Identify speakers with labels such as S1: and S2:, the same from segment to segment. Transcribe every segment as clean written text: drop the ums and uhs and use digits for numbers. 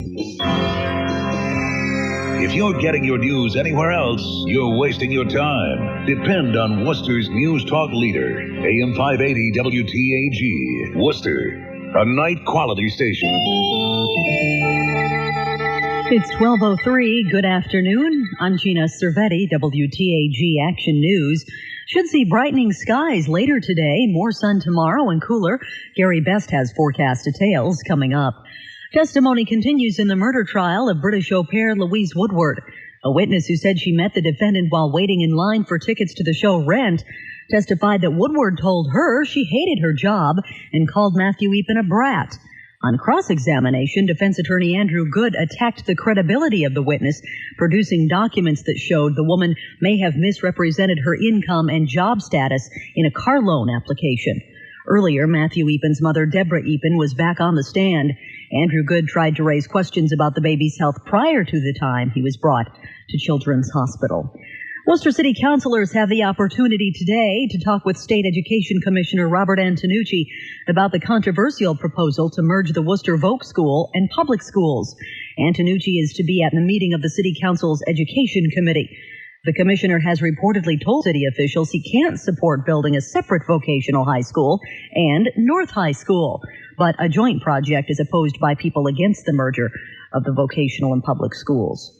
S1: If you're getting your news anywhere else, you're wasting your time. Depend on Worcester's News Talk leader, AM 580 WTAG. Worcester, a night quality station.
S2: It's 12:03. Good afternoon. I'm Gina Cervetti, WTAG Action News. Should see brightening skies later today, more sun tomorrow and cooler. Gary Best has forecast details coming up. Testimony continues in the murder trial of British au pair Louise Woodward. A witness who said she met the defendant while waiting in line for tickets to the show Rent testified that Woodward told her she hated her job and called Matthew Eapen a brat. On cross-examination, defense attorney Andrew Good attacked the credibility of the witness, producing documents that showed the woman may have misrepresented her income and job status in a car loan application. Earlier, Matthew Eapen's mother, Deborah Eapen, was back on the stand. Andrew Good tried to raise questions about the baby's health prior to the time he was brought to Children's Hospital. Worcester City Councilors have the opportunity today to talk with State Education Commissioner Robert Antonucci about the controversial proposal to merge the Worcester Voc School and public schools. Antonucci is to be at the meeting of the City Council's Education Committee. The commissioner has reportedly told city officials he can't support building a separate vocational high school and North High School, but a joint project is opposed by people against the merger of the vocational and public schools.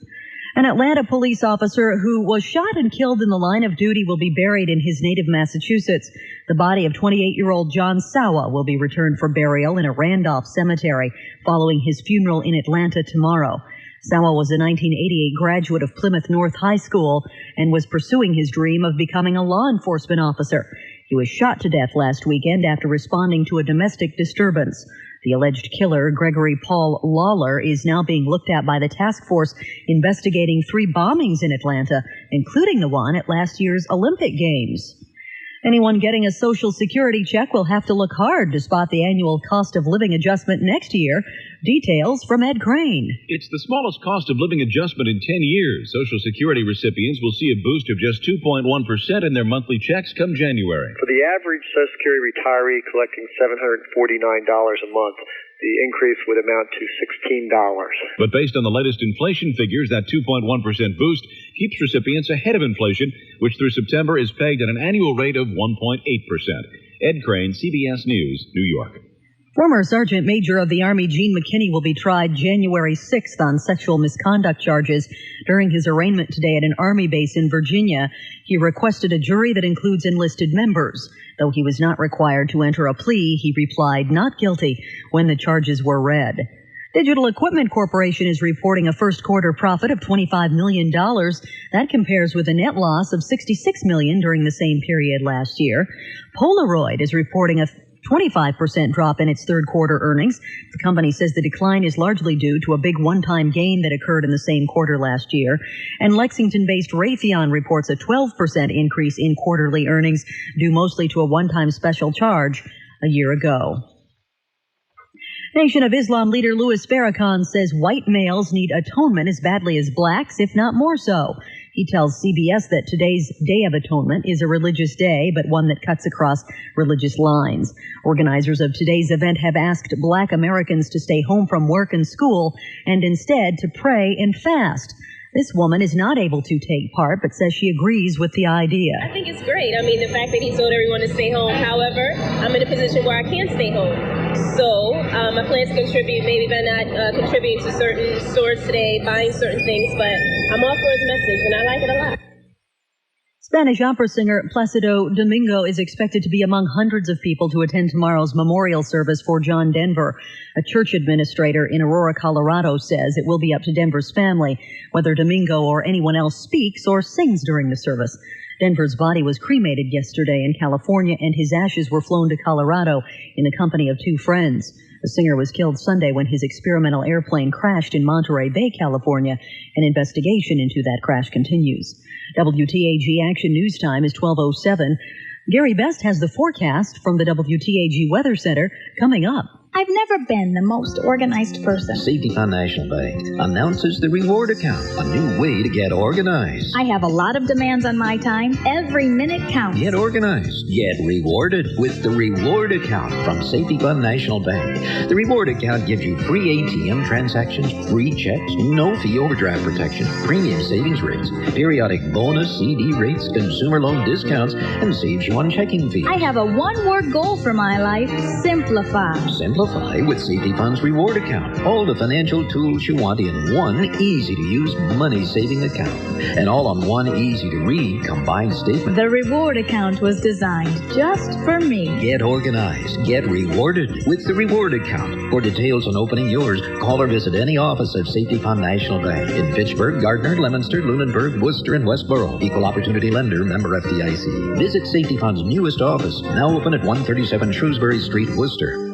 S2: An Atlanta police officer who was shot and killed in the line of duty will be buried in his native Massachusetts. The body of 28-year-old John Sawa will be returned for burial in a Randolph cemetery following his funeral in Atlanta tomorrow. Sawa was a 1988 graduate of Plymouth North High School and was pursuing his dream of becoming a law enforcement officer. He was shot to death last weekend after responding to a domestic disturbance. The alleged killer, Gregory Paul Lawler, is now being looked at by the task force investigating 3 bombings in Atlanta, including the one at last year's Olympic Games. Anyone getting a Social Security check will have to look hard to spot the annual cost of living adjustment next year. Details from Ed Crane.
S3: It's the smallest cost of living adjustment in 10 years. Social Security recipients will see a boost of just 2.1% in their monthly checks come January.
S4: For the average Social Security retiree collecting $749 a month, the increase would amount to $16.
S3: But based on the latest inflation figures, that 2.1% boost keeps recipients ahead of inflation, which through September is pegged at an annual rate of 1.8%. Ed Crane, CBS News, New York.
S2: Former Sergeant Major of the Army Gene McKinney will be tried January 6th on sexual misconduct charges. During his arraignment today at an Army base in Virginia, he requested a jury that includes enlisted members. Though he was not required to enter a plea, he replied not guilty when the charges were read. Digital Equipment Corporation is reporting a first quarter profit of $25 million. That compares with a net loss of $66 million during the same period last year. Polaroid is reporting a 25% drop in its third quarter earnings. The company says the decline is largely due to a big one-time gain that occurred in the same quarter last year. And Lexington-based Raytheon reports a 12% increase in quarterly earnings, due mostly to a one-time special charge a year ago. Nation of Islam leader Louis Farrakhan says white males need atonement as badly as blacks, if not more so. He tells CBS that today's Day of Atonement is a religious day, but one that cuts across religious lines. Organizers of today's event have asked black Americans to stay home from work and school and instead to pray and fast. This woman is not able to take part, but says she agrees with the idea.
S5: I think it's great. I mean, the fact that he told everyone to stay home. However, I'm in a position where I can't stay home. So I plan to contribute, maybe by not contributing to certain stores today, buying certain things, but I'm all for his message, and I like it a lot.
S2: Spanish opera singer Placido Domingo is expected to be among hundreds of people to attend tomorrow's memorial service for John Denver. A church administrator in Aurora, Colorado says it will be up to Denver's family whether Domingo or anyone else speaks or sings during the service. Denver's body was cremated yesterday in California, and his ashes were flown to Colorado in the company of 2 friends. The singer was killed Sunday when his experimental airplane crashed in Monterey Bay, California. An investigation into that crash continues. WTAG Action News Time is 12:07. Gary Best has the forecast from the WTAG Weather Center coming up.
S6: I've never been the most organized person.
S7: Safety Fund National Bank announces the Reward Account, a new way to get organized.
S6: I have a lot of demands on my time. Every minute counts.
S7: Get organized. Get rewarded with the Reward Account from Safety Fund National Bank. The Reward Account gives you free ATM transactions, free checks, no-fee overdraft protection, premium savings rates, periodic bonus, CD rates, consumer loan discounts, and saves you on checking fees.
S6: I have a one-word goal for my life: simplify.
S7: Simplify with Safety Fund's Reward Account. All the financial tools you want in one easy-to-use money-saving account. And all on one easy-to-read combined statement.
S6: The Reward Account was designed just for me.
S7: Get organized. Get rewarded with the Reward Account. For details on opening yours, call or visit any office of Safety Fund National Bank in Fitchburg, Gardner, Leominster, Lunenburg, Worcester, and Westboro. Equal Opportunity Lender, member FDIC. Visit Safety Fund's newest office, now open at 137 Shrewsbury Street, Worcester.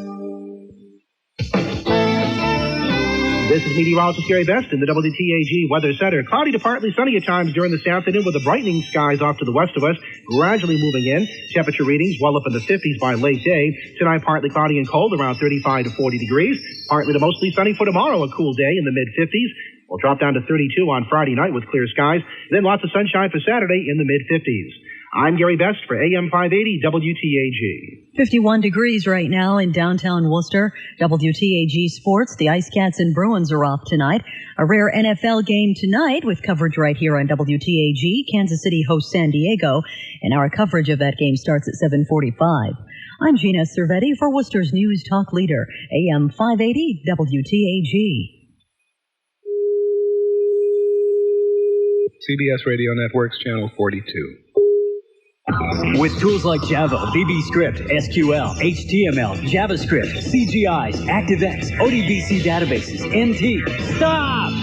S8: This is meteorologist Gary Best in the WTAG Weather Center. Cloudy to partly sunny at times during this afternoon with the brightening skies off to the west of us, gradually moving in. Temperature readings well up in the 50s by late day. Tonight, partly cloudy and cold, around 35 to 40 degrees. Partly to mostly sunny for tomorrow, a cool day in the mid-50s. We'll drop down to 32 on Friday night with clear skies. Then lots of sunshine for Saturday in the mid-50s. I'm Gary Best for AM 580 WTAG.
S2: 51 degrees right now in downtown Worcester. WTAG Sports. The Ice Cats and Bruins are off tonight. A rare NFL game tonight with coverage right here on WTAG. Kansas City hosts San Diego, and our coverage of that game starts at 7:45. I'm Gina Cervetti for Worcester's News Talk Leader, AM 580 WTAG.
S9: CBS Radio Network's Channel 42.
S10: With tools like Java, VBScript, SQL, HTML, JavaScript, CGIs, ActiveX, ODBC databases, NT. Stop!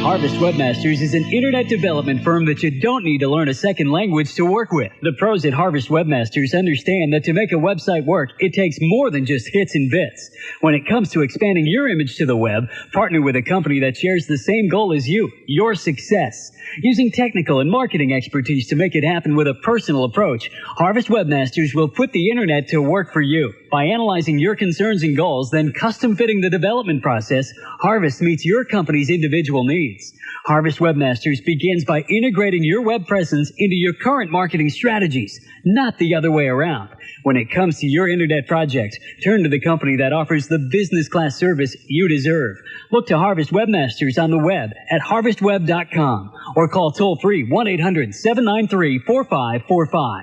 S10: Harvest Webmasters is an internet development firm that you don't need to learn a second language to work with. The pros at Harvest Webmasters understand that to make a website work, it takes more than just hits and bits. When it comes to expanding your image to the web, partner with a company that shares the same goal as you, your success. Using technical and marketing expertise to make it happen with a personal approach, Harvest Webmasters will put the internet to work for you. By analyzing your concerns and goals, then custom fitting the development process, Harvest meets your company's individual needs. Harvest Webmasters begins by integrating your web presence into your current marketing strategies, not the other way around. When it comes to your internet project, turn to the company that offers the business class service you deserve. Look to Harvest Webmasters on the web at harvestweb.com or call toll-free 1-800-793-4545.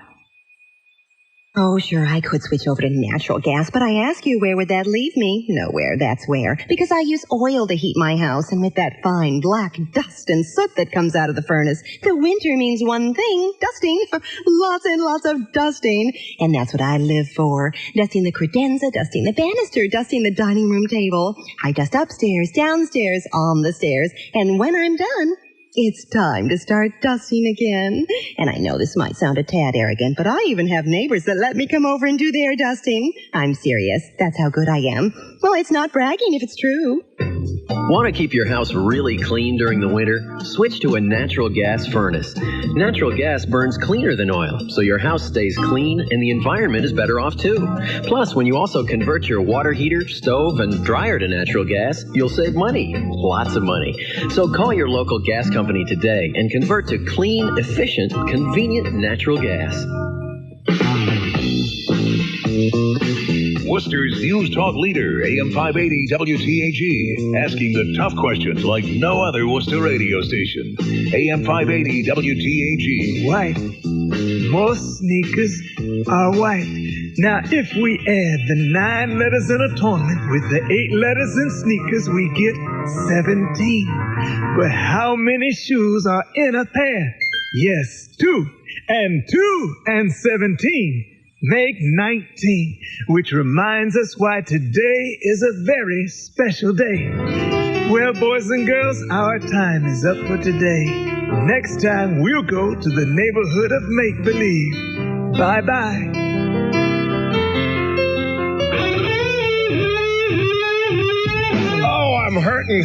S11: Oh, sure, I could switch over to natural gas, but I ask you, where would that leave me? Nowhere, that's where. Because I use oil to heat my house, and with that fine black dust and soot that comes out of the furnace, the winter means one thing: dusting. Lots and lots of dusting. And that's what I live for. Dusting the credenza, dusting the banister, dusting the dining room table. I dust upstairs, downstairs, on the stairs, and when I'm done, it's time to start dusting again. And I know this might sound a tad arrogant, but I even have neighbors that let me come over and do their dusting. I'm serious. That's how good I am. Well, it's not bragging if it's true.
S12: Want to keep your house really clean during the winter? Switch to a natural gas furnace. Natural gas burns cleaner than oil, so your house stays clean and the environment is better off too. Plus, when you also convert your water heater, stove, and dryer to natural gas, you'll save money. Lots of money. So call your local gas company today and convert to clean, efficient, convenient natural gas.
S1: Worcester's News Talk Leader, AM 580 WTAG, asking the tough questions like no other Worcester radio station. AM 580 WTAG.
S13: White. Most sneakers are white. Now, if we add the 9 letters in a tournament with the 8 letters in sneakers, we get 17. But how many shoes are in a pair? Yes, 2. And 2 and 17 make 19, which reminds us why today is a very special day. Well, boys and girls, our time is up for today. Next time, we'll go to the neighborhood of make-believe. Bye-bye.
S14: I'm hurting.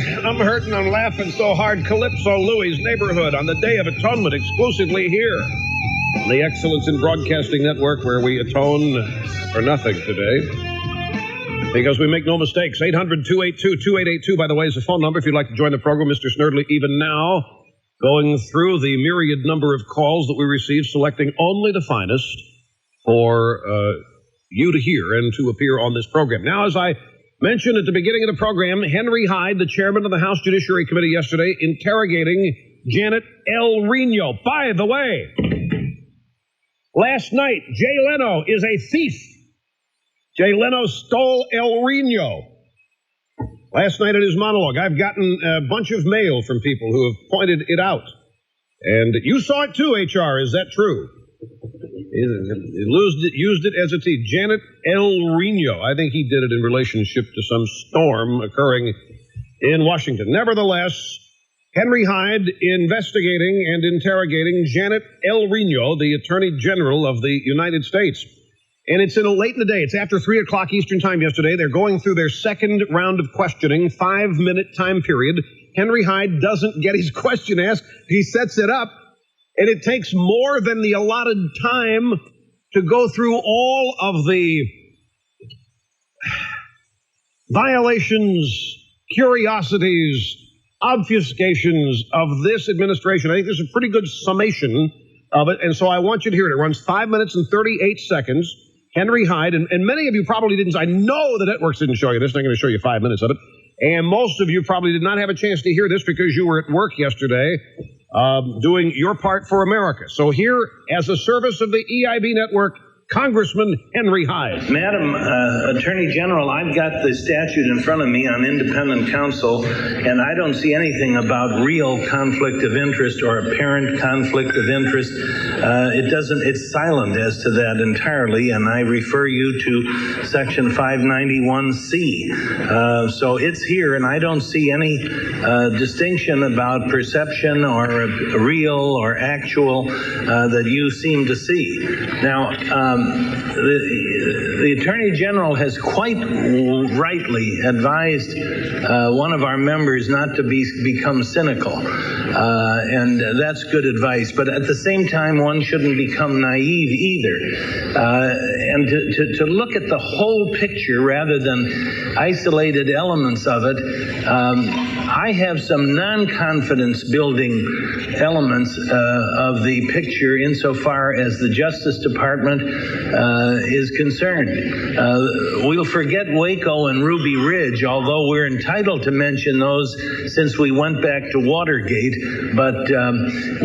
S14: I'm laughing so hard. Calypso Louie's Neighborhood on the Day of Atonement, exclusively here. The Excellence in Broadcasting Network, where we atone for nothing today. because we make no mistakes. 800-282-2882, by the way, is the phone number if you'd like to join the program. Mr. Snerdley, even now, going through the myriad number of calls that we receive, selecting only the finest for you to hear and to appear on this program. Now, as I mentioned at the beginning of the program, Henry Hyde, the chairman of the House Judiciary Committee yesterday, interrogating Janet El Reno. By the way, last night, Jay Leno is a thief. Jay Leno stole El Reno. Last night in his monologue, I've gotten a bunch of mail from people who have pointed it out. And you saw it too, HR. Is that true? He used it as a thief. Janet El Reno. I think he did it in relationship to some storm occurring in Washington. Nevertheless, Henry Hyde investigating and interrogating Janet El Reno, the Attorney General of the United States. And it's late in the day. It's after 3 o'clock Eastern time yesterday. They're going through their second round of questioning, 5-minute time period. Henry Hyde doesn't get his question asked. He sets it up, and it takes more than the allotted time to go through all of the violations, curiosities, obfuscations of this administration. I think there's a pretty good summation of it, and so I want you to hear it. It runs 5 minutes and 38 seconds. Henry Hyde, and many of you probably didn't. I know the networks didn't show you this. I'm going to show you 5 minutes of it. And most of you probably did not have a chance to hear this because you were at work yesterday doing your part for America. So here, as a service of the EIB network, Congressman Henry Hyde.
S15: Madam Attorney General, I've got the statute in front of me on independent counsel, and I don't see anything about real conflict of interest or apparent conflict of interest. It's silent as to that entirely, and I refer you to Section 591C. So it's here, and I don't see any distinction about perception or real or actual that you seem to see. Now, the Attorney General has quite rightly advised one of our members not to become cynical, and that's good advice. But at the same time, one shouldn't become naive either, and to look at the whole picture rather than isolated elements of it. I have some non-confidence building elements of the picture insofar as the Justice Department is concerned. We'll forget Waco and Ruby Ridge, although we're entitled to mention those since we went back to Watergate, but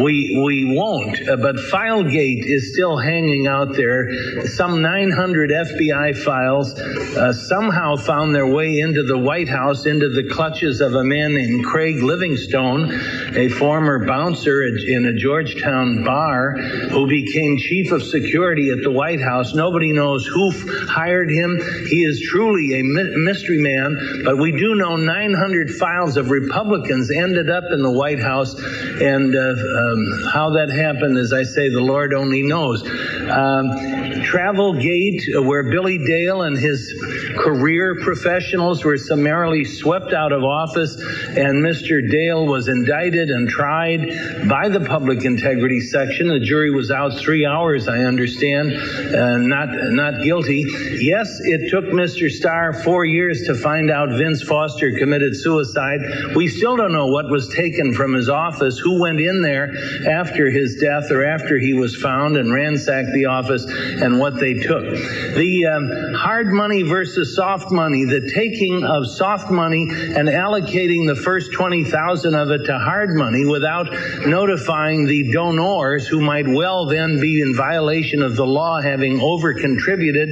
S15: we won't. But Filegate is still hanging out there. Some 900 FBI files somehow found their way into the White House, into the clutches of a man named Craig Livingstone, a former bouncer in a Georgetown bar who became chief of security at the White House. Nobody knows who hired him. He is truly a mystery man, but we do know 900 files of Republicans ended up in the White House, and how that happened, as I say, the Lord only knows. Travelgate, where Billy Dale and his career professionals were summarily swept out of office, and Mr. Dale was indicted and tried by the Public Integrity Section. The jury was out 3 hours, I understand, not guilty. Yes, it took Mr. Starr 4 years to find out Vince Foster committed suicide. We still don't know what was taken from his office, who went in there after his death or after he was found and ransacked the office, and what they took. The hard money versus soft money, the taking of soft money and allocating the first 20,000 of it to hard money without notifying the donors, who might well then be in violation of the law, having over-contributed,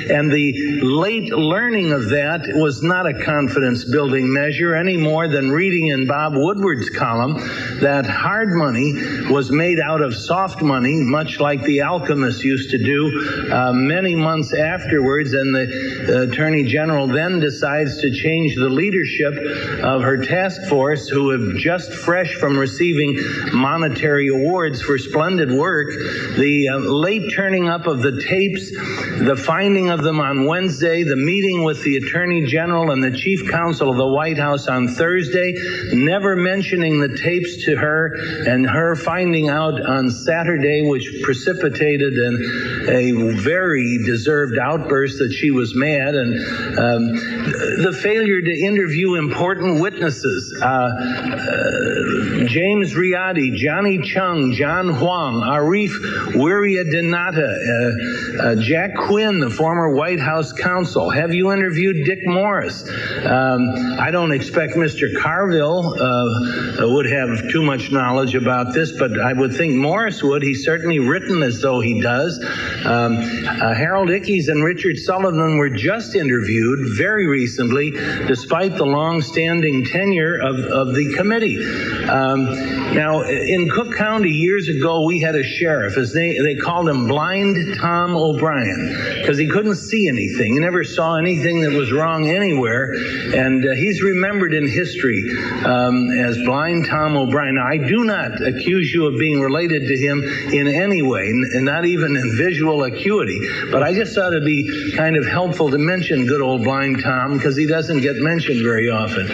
S15: and the late learning of that was not a confidence-building measure any more than reading in Bob Woodward's column that hard money was made out of soft money, much like the alchemists used to do many months afterwards, and the Attorney General then decides to change the leadership of her task force, who have just fresh from receiving monetary awards for splendid work. The late turning up of the tapes, the finding of them on Wednesday, the meeting with the Attorney General and the Chief Counsel of the White House on Thursday, never mentioning the tapes to her, and her finding out on Saturday, which precipitated a a very deserved outburst that she was mad, and the failure to interview important witnesses. James Riotti, Johnny Chung, John Huang, Arif Wiriadanata, Jack Quinn, the former White House counsel. Have you interviewed Dick Morris? I don't expect Mr. Carville would have too much knowledge about this, but I would think Morris would. He's certainly written as though he does. Harold Ickes and Richard Sullivan were just interviewed very recently, despite the long-standing tenure of the committee. Now, in Cook County years ago, we had a sheriff. They called him Blind Tom O'Brien because he couldn't see anything. He never saw anything that was wrong anywhere, and he's remembered in history as Blind Tom O'Brien. Now, I do not accuse you of being related to him in any way, and not even in visual acuity, but I just thought it'd be kind of helpful to mention good old Blind Tom because he doesn't get mentioned very often.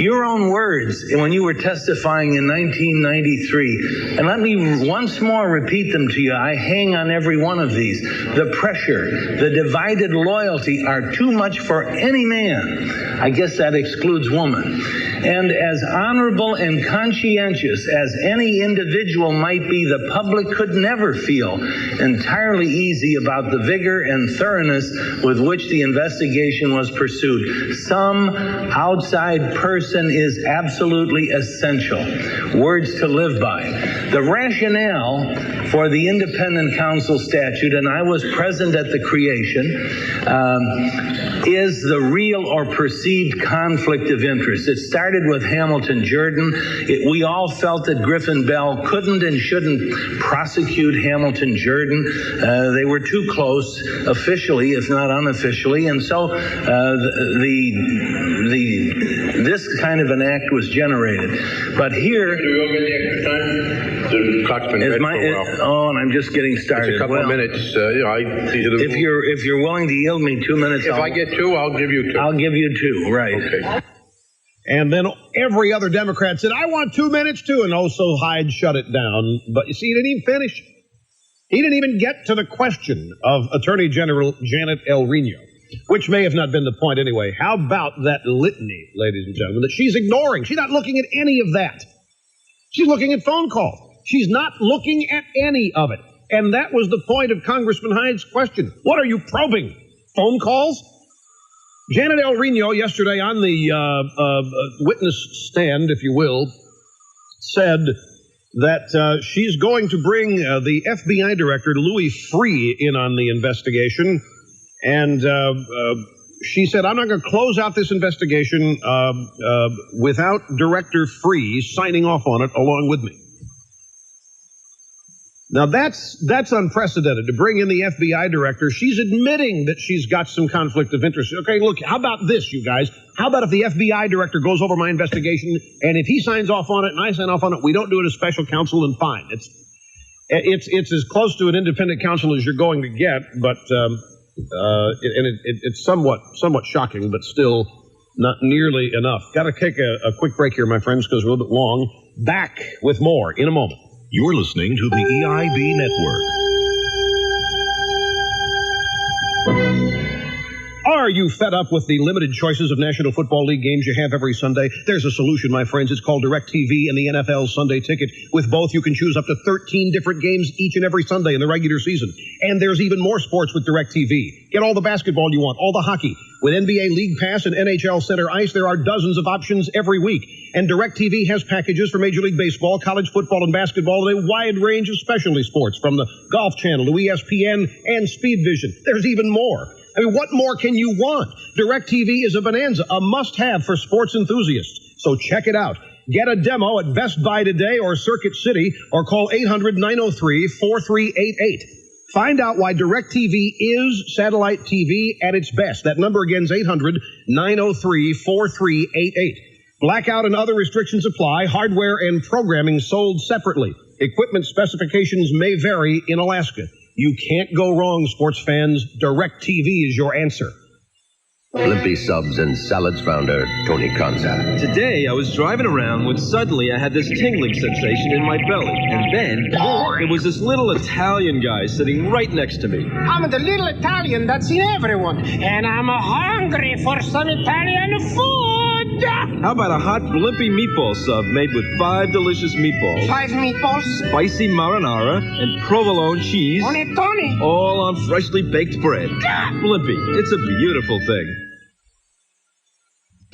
S15: Your own words when you were testifying in 1993, and let me once more repeat them to you. I hang on every one of these. The pressure, the divided loyalty are too much for any man. I guess that excludes woman. And as honorable and conscientious as any individual might be, the public could never feel entirely easy about the vigor and thoroughness with which the investigation was pursued. Some outside person is absolutely essential. Words to live by. The rationale for the independent counsel statute, and I was present at the creation, is the real or perceived conflict of interest. It started with Hamilton Jordan. We all felt that Griffin Bell couldn't and shouldn't prosecute Hamilton Jordan. They were too close officially, if not unofficially, and so this kind of an act was generated. But here,
S14: the clock's been read for a while.
S15: And I'm just getting started.
S14: It's a couple of minutes.
S15: If you're willing to yield me 2 minutes,
S14: if I get two, I'll give you two.
S15: I'll give you two. Right.
S14: Okay. And then every other Democrat said, "I want 2 minutes too," and also Hyde shut it down. But you see, he didn't even finish. He didn't even get to the question of Attorney General Janet El Reno, which may have not been the point anyway. How about that litany, ladies and gentlemen, that she's ignoring? She's not looking at any of that. She's looking at phone calls. She's not looking at any of it. And that was the point of Congressman Hyde's question. What are you probing? Phone calls? Janet El Reno yesterday on the witness stand, if you will, said that she's going to bring the FBI director, Louis Freeh, in on the investigation. And she said, "I'm not going to close out this investigation without Director Freeh signing off on it along with me." Now, that's unprecedented, to bring in the FBI director. She's admitting that she's got some conflict of interest. Okay, look, how about this, you guys? How about if the FBI director goes over my investigation, and if he signs off on it and I sign off on it, we don't do it as special counsel, and fine. It's as close to an independent counsel as you're going to get, but it's somewhat shocking, but still not nearly enough. Got to take a quick break here, my friends, because we're a little bit long. Back with more in a moment.
S1: You're listening to the EIB Network.
S14: Are you fed up with the limited choices of National Football League games you have every Sunday? There's a solution, my friends. It's called DirecTV and the NFL Sunday Ticket. With both, you can choose up to 13 different games each and every Sunday in the regular season. And there's even more sports with DirecTV. Get all the basketball you want, all the hockey. With NBA League Pass and NHL Center Ice, there are dozens of options every week. And DirecTV has packages for Major League Baseball, college football, and basketball, and a wide range of specialty sports, from the Golf Channel to ESPN and Speed Vision. There's even more. I mean, what more can you want? DirecTV is a bonanza, a must-have for sports enthusiasts. So check it out. Get a demo at Best Buy today or Circuit City, or call 800-903-4388. Find out why DirecTV is satellite TV at its best. That number again is 800-903-4388. Blackout and other restrictions apply. Hardware and programming sold separately. Equipment specifications may vary in Alaska. You can't go wrong, sports fans. DirecTV is your answer.
S16: Blimpie subs and salads founder Tony Conza.
S17: Today I was driving around when suddenly I had this tingling sensation in my belly. And then it was this little Italian guy sitting right next to me.
S18: I'm the little Italian that's in everyone. And I'm hungry for some Italian food.
S17: How about a hot Blimpie meatball sub made with 5 delicious meatballs?
S18: 5 meatballs?
S17: Spicy marinara and provolone cheese.
S18: On it, Tony.
S17: All on freshly baked bread. Blimpie, it's a beautiful thing.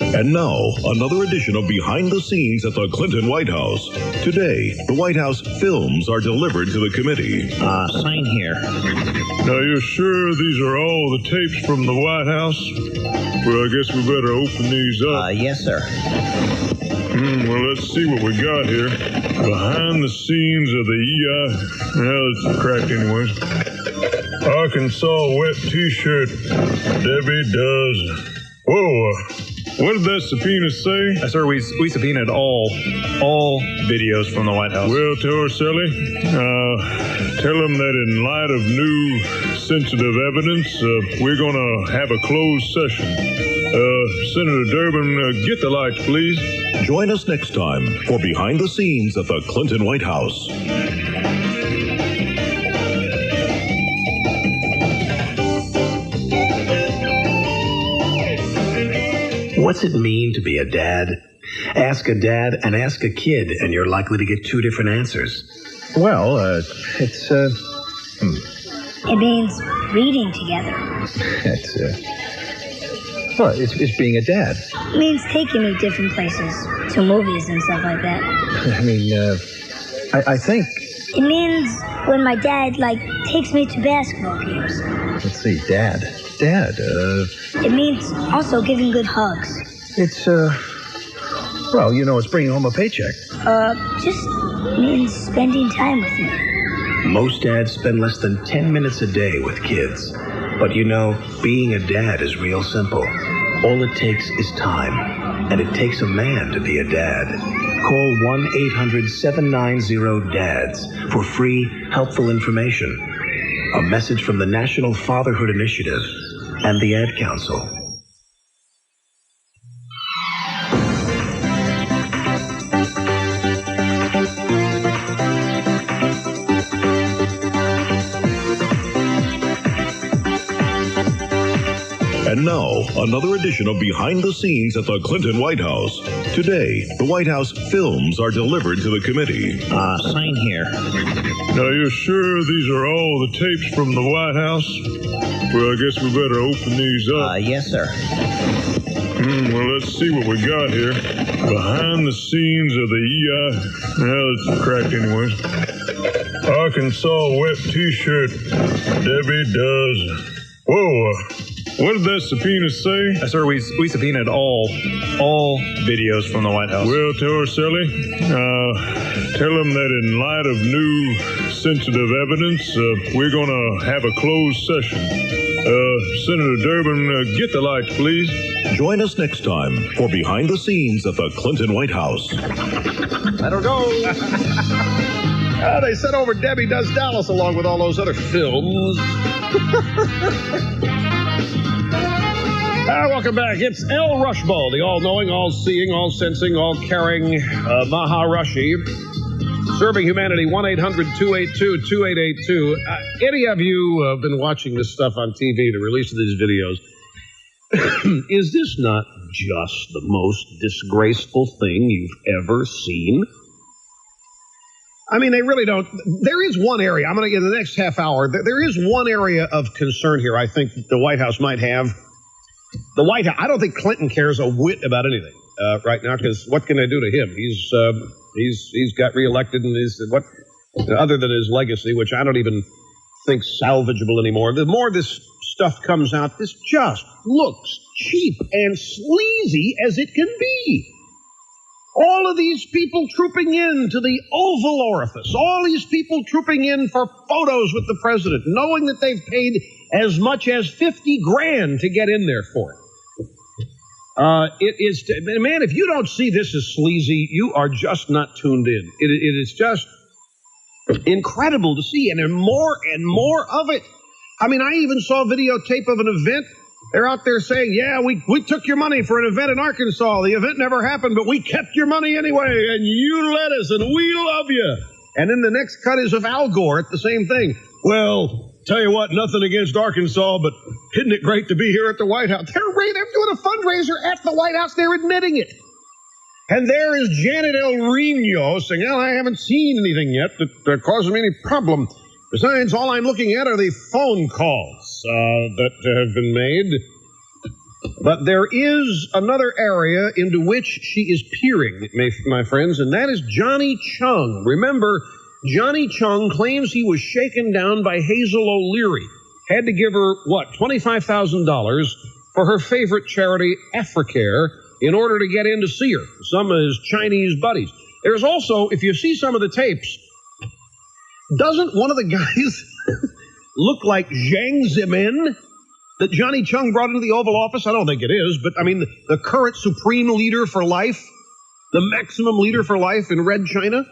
S1: And now, another edition of Behind the Scenes at the Clinton White House. Today, the White House films are delivered to the committee.
S19: Sign here.
S20: Now, you're sure these are all the tapes from the White House? Well, I guess we better open these up.
S19: Yes, sir.
S20: Well, let's see what we got here. Behind the scenes of the EI... Well, it's cracked anyways. Arkansas wet T-shirt. Debbie does... Whoa, what did that subpoena say?
S9: Sir, we subpoenaed all videos from the White House.
S20: Well, Torricelli, tell them that in light of new sensitive evidence, we're going to have a closed session. Senator Durbin, get the lights, please.
S1: Join us next time for Behind the Scenes at the Clinton White House.
S21: What's it mean to be a dad? Ask a dad and ask a kid, and you're likely to get 2 different answers.
S9: Well, it's,
S6: It means reading together.
S9: It's being a dad.
S6: It means taking me different places, to movies and stuff like that.
S9: I mean, I think...
S6: It means when my dad, takes me to basketball games.
S9: Let's see, Dad,
S6: It means also giving good hugs.
S9: It's, well, it's bringing home a paycheck.
S6: Just means spending time with me.
S21: Most dads spend less than 10 minutes a day with kids. But being a dad is real simple. All it takes is time. And it takes a man to be a dad. Call 1-800-790-DADS for free, helpful information. A message from the National Fatherhood Initiative and the Ad Council.
S1: And now, another edition of Behind the Scenes at the Clinton White House. Today, the White House films are delivered to the committee.
S19: Sign here.
S20: Now, you're sure these are all the tapes from the White House? Well, I guess we better open these up.
S19: Yes, sir.
S20: Well, let's see what we got here. Behind the scenes of the EI... Well, it's cracked anyways. Arkansas wet T-shirt. Debbie does... Whoa, what did that subpoena say?
S9: Sir, we subpoenaed all videos from the White House.
S20: Well, Torricelli, tell them that in light of new sensitive evidence, we're going to have a closed session. Senator Durbin, get the lights, please.
S1: Join us next time for Behind the Scenes at the Clinton White House.
S14: Let her go. They sent over Debbie Does Dallas along with all those other films. Welcome back. It's El Rushbo, the all-knowing, all-seeing, all-sensing, all-caring Maharishi, serving humanity. 1-800-282-2882. Any of you have been watching this stuff on TV, the release of these videos? Is this not just the most disgraceful thing you've ever seen? I mean, they really don't. There is one area, I'm going to get in the next half hour, there is one area of concern here I think the White House might have. The White House, I don't think Clinton cares a whit about anything right now, because what can they do to him? He's got reelected, and what other than his legacy, which I don't even think salvageable anymore. The more this stuff comes out, this just looks cheap and sleazy as it can be. All of these people trooping in to the Oval Orifice, all these people trooping in for photos with the president, knowing that they've paid as much as $50,000 to get in there for it. It is, man, if you don't see this as sleazy, you are just not tuned in. It is just incredible to see, and more of it. I mean, I even saw videotape of an event They're out there saying, yeah, we took your money for an event in Arkansas. The event never happened, but we kept your money anyway, and you let us, and we love you. And then the next cut is of Al Gore at the same thing. Well, tell you what, nothing against Arkansas, but isn't it great to be here at the White House? They're doing a fundraiser at the White House. They're admitting it. And there is Janet El Reno saying, well, I haven't seen anything yet that causes me any problem. Besides, all I'm looking at are the phone calls that have been made. But there is another area into which she is peering, my friends, and that is Johnny Chung. Remember, Johnny Chung claims he was shaken down by Hazel O'Leary. Had to give her, $25,000 for her favorite charity, Africare, in order to get in to see her, some of his Chinese buddies. There's also, if you see some of the tapes, doesn't one of the guys look like Jiang Zemin that Johnny Chung brought into the Oval Office? I don't think it is, but I mean, the current supreme leader for life, the maximum leader for life in Red China.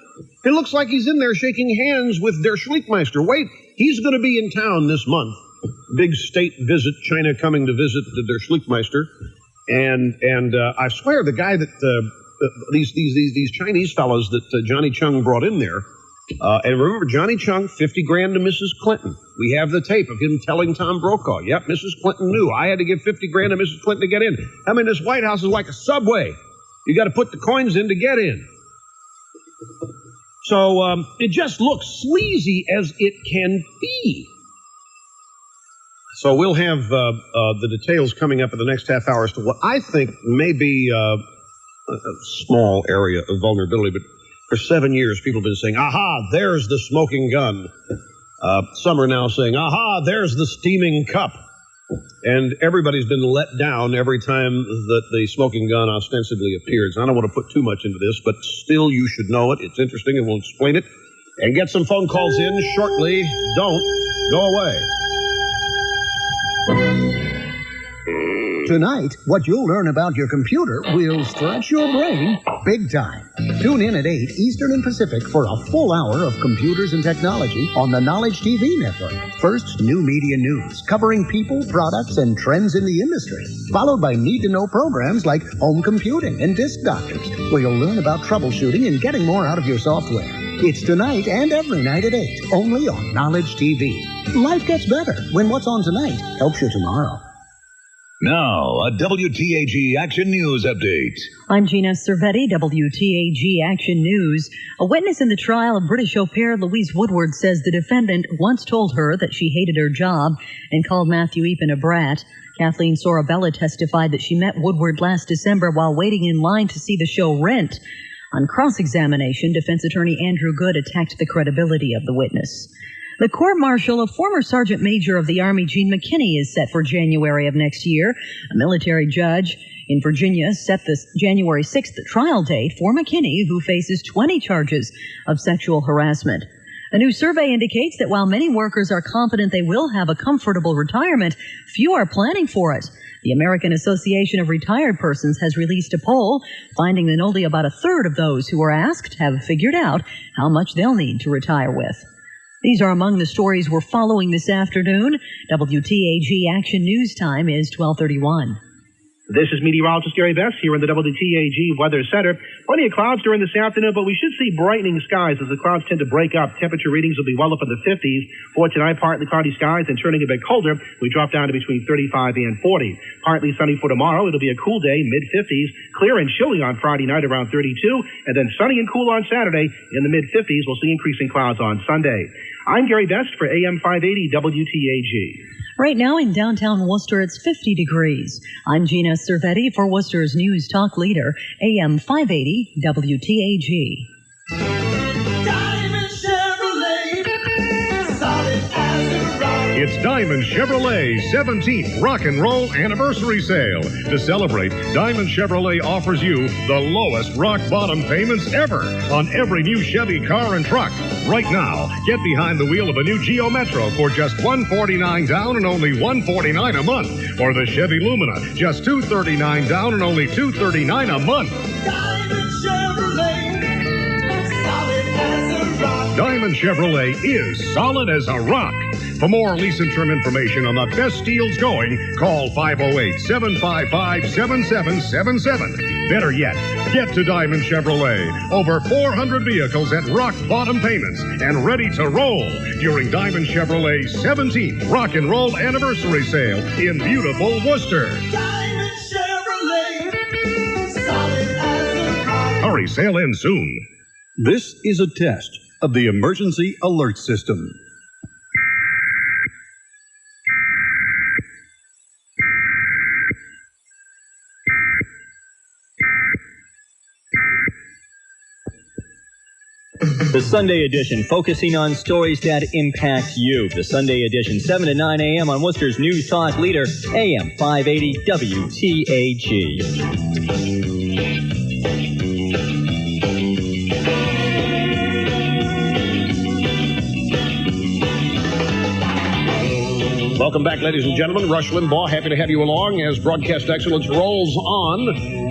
S14: It looks like he's in there shaking hands with Der Schlickmeister. Wait, he's going to be in town this month. Big state visit, China coming to visit Der Schlickmeister. And I swear the guy that these Chinese fellows that Johnny Chung brought in there, and remember, Johnny Chung, $50,000 to Mrs. Clinton. We have the tape of him telling Tom Brokaw, yep, Mrs. Clinton knew. I had to give $50,000 to Mrs. Clinton to get in. I mean, this White House is like a subway. You got to put the coins in to get in. So it just looks sleazy as it can be. So we'll have the details coming up in the next half hour as to what I think may be a small area of vulnerability, but for 7 years, people have been saying, aha, there's the smoking gun. Some are now saying, aha, there's the steaming cup. And everybody's been let down every time that the smoking gun ostensibly appears. I don't want to put too much into this, but still you should know it. It's interesting, and we'll explain it. And get some phone calls in shortly. Don't go away.
S4: Tonight, what you'll learn about your computer will stretch your brain big time. Tune in at 8 Eastern and Pacific for a full hour of computers and technology on the Knowledge TV network. First, new media news covering people, products, and trends in the industry, followed by need-to-know programs like home computing and Disk Doctors, where you'll learn about troubleshooting and getting more out of your software. It's tonight and every night at 8, only on Knowledge TV. Life gets better when what's on tonight helps you tomorrow.
S1: Now, a WTAG Action News update.
S2: I'm Gina Cervetti, WTAG Action News. A witness in the trial of British au pair Louise Woodward says the defendant once told her that she hated her job and called Matthew Eapen a brat. Kathleen Sorabella testified that she met Woodward last December while waiting in line to see the show Rent. On cross-examination, defense attorney Andrew Good attacked the credibility of the witness. The court-martial of former Sergeant Major of the Army Gene McKinney is set for January of next year. A military judge in Virginia set the January 6th trial date for McKinney, who faces 20 charges of sexual harassment. A new survey indicates that while many workers are confident they will have a comfortable retirement, few are planning for it. The American Association of Retired Persons has released a poll, finding that only about a third of those who were asked have figured out how much they'll need to retire with. These are among the stories we're following this afternoon. WTAG Action News time is 12:31.
S8: This is meteorologist Gary Best here in the WTAG Weather Center. Plenty of clouds during this afternoon, but we should see brightening skies as the clouds tend to break up. Temperature readings will be well up in the 50s. For tonight, partly cloudy skies and turning a bit colder. We drop down to between 35 and 40. Partly sunny for tomorrow. It'll be a cool day, mid-50s. Clear and chilly on Friday night around 32. And then sunny and cool on Saturday in the mid-50s. We'll see increasing clouds on Sunday. I'm Gary Best for AM 580 WTAG.
S2: Right now in downtown Worcester, it's 50 degrees. I'm Gina Cervetti for Worcester's News Talk Leader, AM 580 WTAG.
S22: It's Diamond Chevrolet's 17th Rock and Roll Anniversary Sale. To celebrate, Diamond Chevrolet offers you the lowest rock bottom payments ever on every new Chevy car and truck. Right now, get behind the wheel of a new Geo Metro for just $149 down and only $149 a month. Or the Chevy Lumina, just $239 down and only $239 a month.
S23: Diamond Chevrolet, solid as a rock.
S22: Diamond Chevrolet is solid as a rock. For more lease and term information on the best deals going, call 508-755-7777. Better yet, get to Diamond Chevrolet. Over 400 vehicles at rock bottom payments and ready to roll during Diamond Chevrolet's 17th Rock and Roll Anniversary Sale in beautiful Worcester.
S3: Diamond Chevrolet, solid as a rock.
S22: Hurry, sale ends soon.
S5: This is a test of the emergency alert system.
S10: The Sunday edition, focusing on stories that impact you. The Sunday edition, 7 to 9 a.m. on Worcester's News Talk leader, AM 580 WTAG.
S14: Welcome back, ladies and gentlemen. Rush Limbaugh, happy to have you along as broadcast excellence rolls on.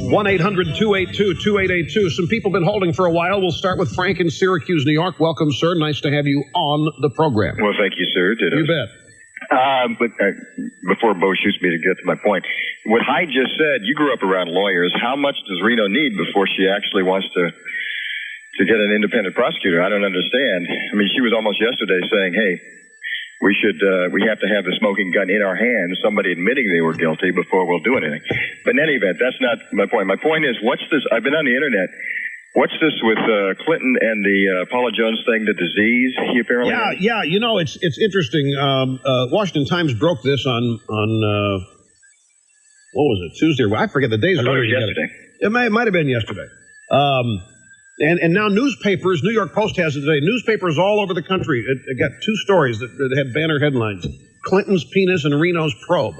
S14: 1-800-282-2882. Some people have been holding for a while. We'll start with Frank in Syracuse, New York. Welcome, sir. Nice to have you on the program.
S23: Well, thank you, sir.
S14: You bet.
S23: But before Bo shoots me to get to my point, what Hyde just said, you grew up around lawyers. How much does Reno need before she actually wants to get an independent prosecutor? I don't understand. I mean, she was almost yesterday saying, hey, we have to have the smoking gun in our hands, somebody admitting they were guilty before we'll do anything. But in any event, that's not my point. My point is, what's this? I've been on the internet. What's this with Clinton and the Paula Jones thing, the disease he apparently has?
S14: Yeah, you know, it's interesting. Washington Times broke this on what was it, Tuesday? I forget the days.
S23: I thought it was yesterday.
S14: It might have been yesterday. And now newspapers, New York Post has it today, newspapers all over the country, it got two stories that had banner headlines, Clinton's penis and Reno's probe.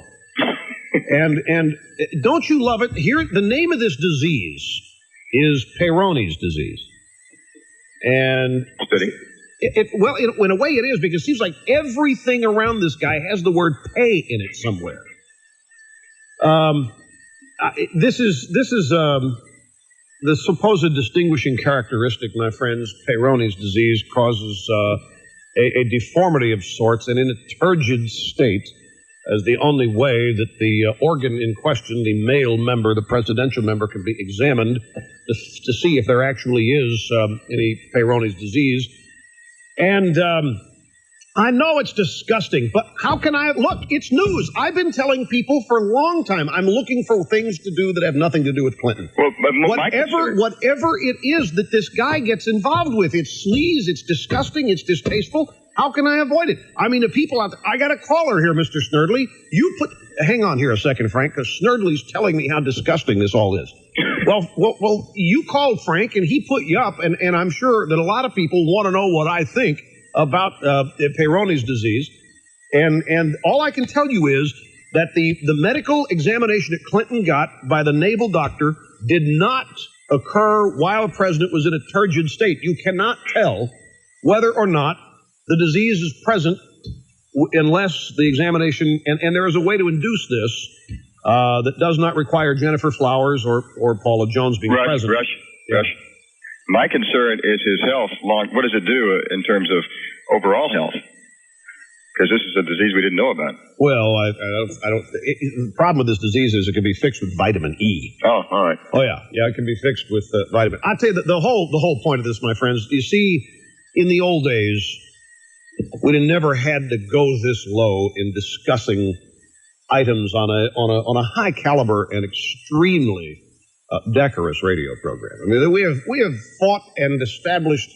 S14: and don't you love it? Here, the name of this disease is Peyronie's disease. And well, in a way it is, because it seems like everything around this guy has the word pay in it somewhere. This is the supposed distinguishing characteristic, my friends. Peyronie's disease causes a deformity of sorts, and in a turgid state, as the only way that the organ in question, the male member, the presidential member, can be examined to see if there actually is any Peyronie's disease. And I know it's disgusting, but how can I? Look, it's news. I've been telling people for a long time, I'm looking for things to do that have nothing to do with Clinton.
S23: Well,
S14: whatever it is that this guy gets involved with, it's sleaze, it's disgusting, it's distasteful. How can I avoid it? I mean, the people out there, I got a caller here, Mr. Snerdley. Hang on here a second, Frank, because Snerdley's telling me how disgusting this all is. Well, you called Frank, and he put you up, and I'm sure that a lot of people want to know what I think about Peyronie's disease, and all I can tell you is that the medical examination that Clinton got by the naval doctor did not occur while the president was in a turgid state. You cannot tell whether or not the disease is present unless the examination, and there is a way to induce this that does not require Jennifer Flowers or Paula Jones being present.
S23: Rush. My concern is his health. What does it do in terms of overall health? Because this is a disease we didn't know about.
S14: Well, I don't. The problem with this disease is it can be fixed with vitamin E.
S23: Oh, all right.
S14: Oh yeah, it can be fixed with vitamin. I'll tell you that the whole point of this, my friends. You see, in the old days, we'd have never had to go this low in discussing items on a high caliber and extremely decorous radio program. I mean, we have fought and established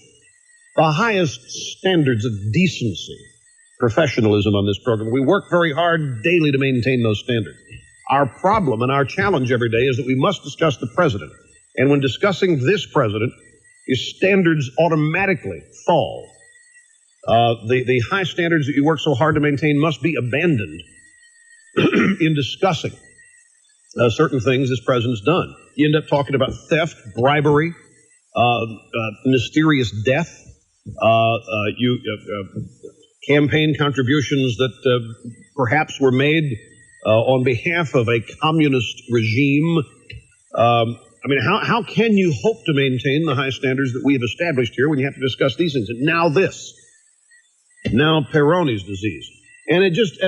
S14: the highest standards of decency, professionalism on this program. We work very hard daily to maintain those standards. Our problem and our challenge every day is that we must discuss the president. And when discussing this president, his standards automatically fall. The high standards that you work so hard to maintain must be abandoned in discussing certain things this president's done. You end up talking about theft, bribery, mysterious death, campaign contributions that perhaps were made on behalf of a communist regime. I mean, how can you hope to maintain the high standards that we have established here when you have to discuss these things? And now this. now Peyronie's disease. And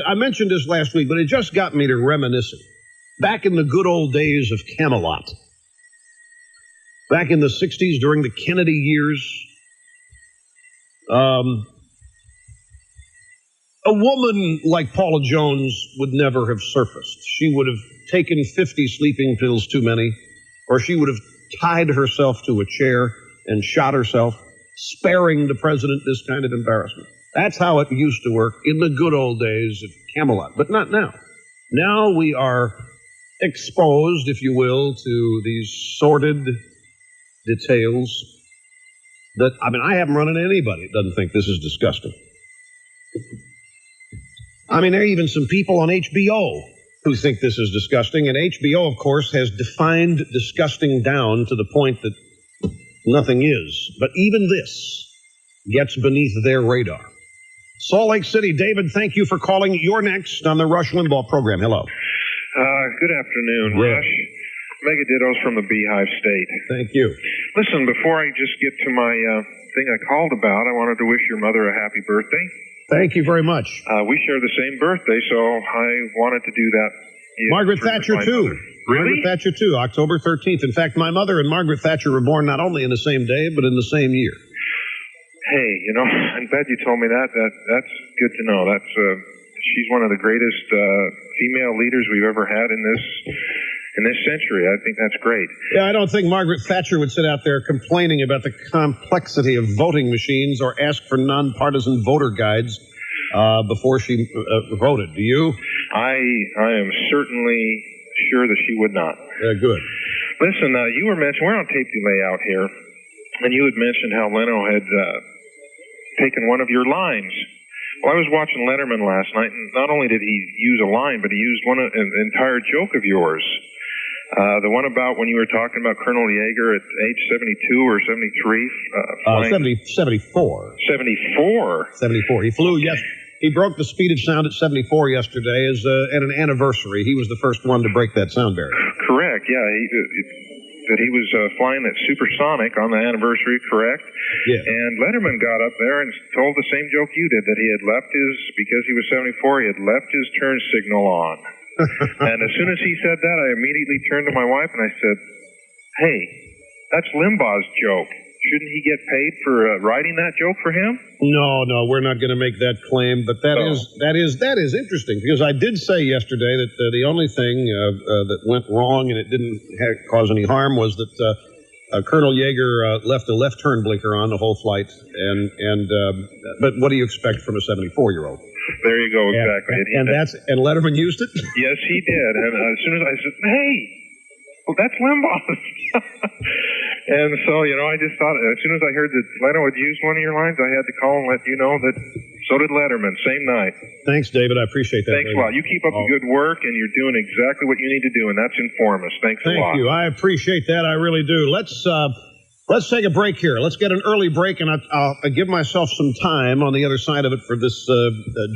S14: I mentioned this last week, but it just got me to reminiscing. Back in the good old days of Camelot, back in the 60s during the Kennedy years, a woman like Paula Jones would never have surfaced. She would have taken 50 sleeping pills too many, or she would have tied herself to a chair and shot herself, sparing the president this kind of embarrassment. That's how it used to work in the good old days of Camelot, but not now. Now we are exposed, if you will, to these sordid details that, I haven't run into anybody that doesn't think this is disgusting. There are even some people on HBO who think this is disgusting, and HBO, of course, has defined disgusting down to the point that nothing is. But even this gets beneath their radar. Salt Lake City, David, thank you for calling. You're next on the Rush Limbaugh program. Hello.
S7: Good afternoon, Rush. Mega Dittos from the Beehive State.
S14: Thank you.
S7: Listen, before I just get to my thing I called about, I wanted to wish your mother a happy birthday.
S14: Thank you very much.
S7: We share the same birthday, so I wanted to do that.
S14: Margaret Thatcher, too.
S7: Really?
S14: Margaret Thatcher, too, October 13th. In fact, my mother and Margaret Thatcher were born not only in the same day, but in the same year.
S7: Hey, I'm glad you told me that. That's good to know. She's one of the greatest female leaders we've ever had in this century. I think that's great.
S14: Yeah, I don't think Margaret Thatcher would sit out there complaining about the complexity of voting machines or ask for nonpartisan voter guides before she voted. Do you?
S7: I am certainly sure that she would not.
S14: Good.
S7: Listen, you were mentioning, we're on tape delay out here, and you had mentioned how Leno had taken one of your lines. Well, I was watching Letterman last night, and not only did he use a line, but he used an entire joke of yours. The one about when you were talking about Colonel Yeager at age 72 or 73.
S14: 74.
S7: 74?
S14: 74. He flew, yes. He broke the speed of sound at 74 yesterday at an anniversary. He was the first one to break that sound barrier.
S7: Correct, yeah. He was flying at supersonic on the anniversary, correct?
S14: Yeah.
S7: And Letterman got up there and told the same joke you did, that he had left because he was 74, he had left his turn signal on. And as soon as he said that, I immediately turned to my wife and I said, hey, that's Limbaugh's joke. Shouldn't he get paid for writing that joke for him?
S14: No, we're not going to make that claim. But that is interesting, because I did say yesterday that the only thing that went wrong and it didn't cause any harm was that Colonel Yeager left a left turn blinker on the whole flight. But what do you expect from a 74-year-old?
S7: There you go, exactly.
S14: And Letterman used it?
S7: Yes, he did. And as soon as I said, hey, well, that's Limbaugh's. And so, I just thought, as soon as I heard that Leno had used one of your lines, I had to call and let you know that so did Letterman, same night.
S14: Thanks, David. I appreciate that.
S7: Thanks a lot. You keep up the good work, and you're doing exactly what you need to do, and that's inform us. Thanks a lot.
S14: Thank you. I appreciate that. I really do. Let's take a break here. Let's get an early break, and I'll give myself some time on the other side of it for this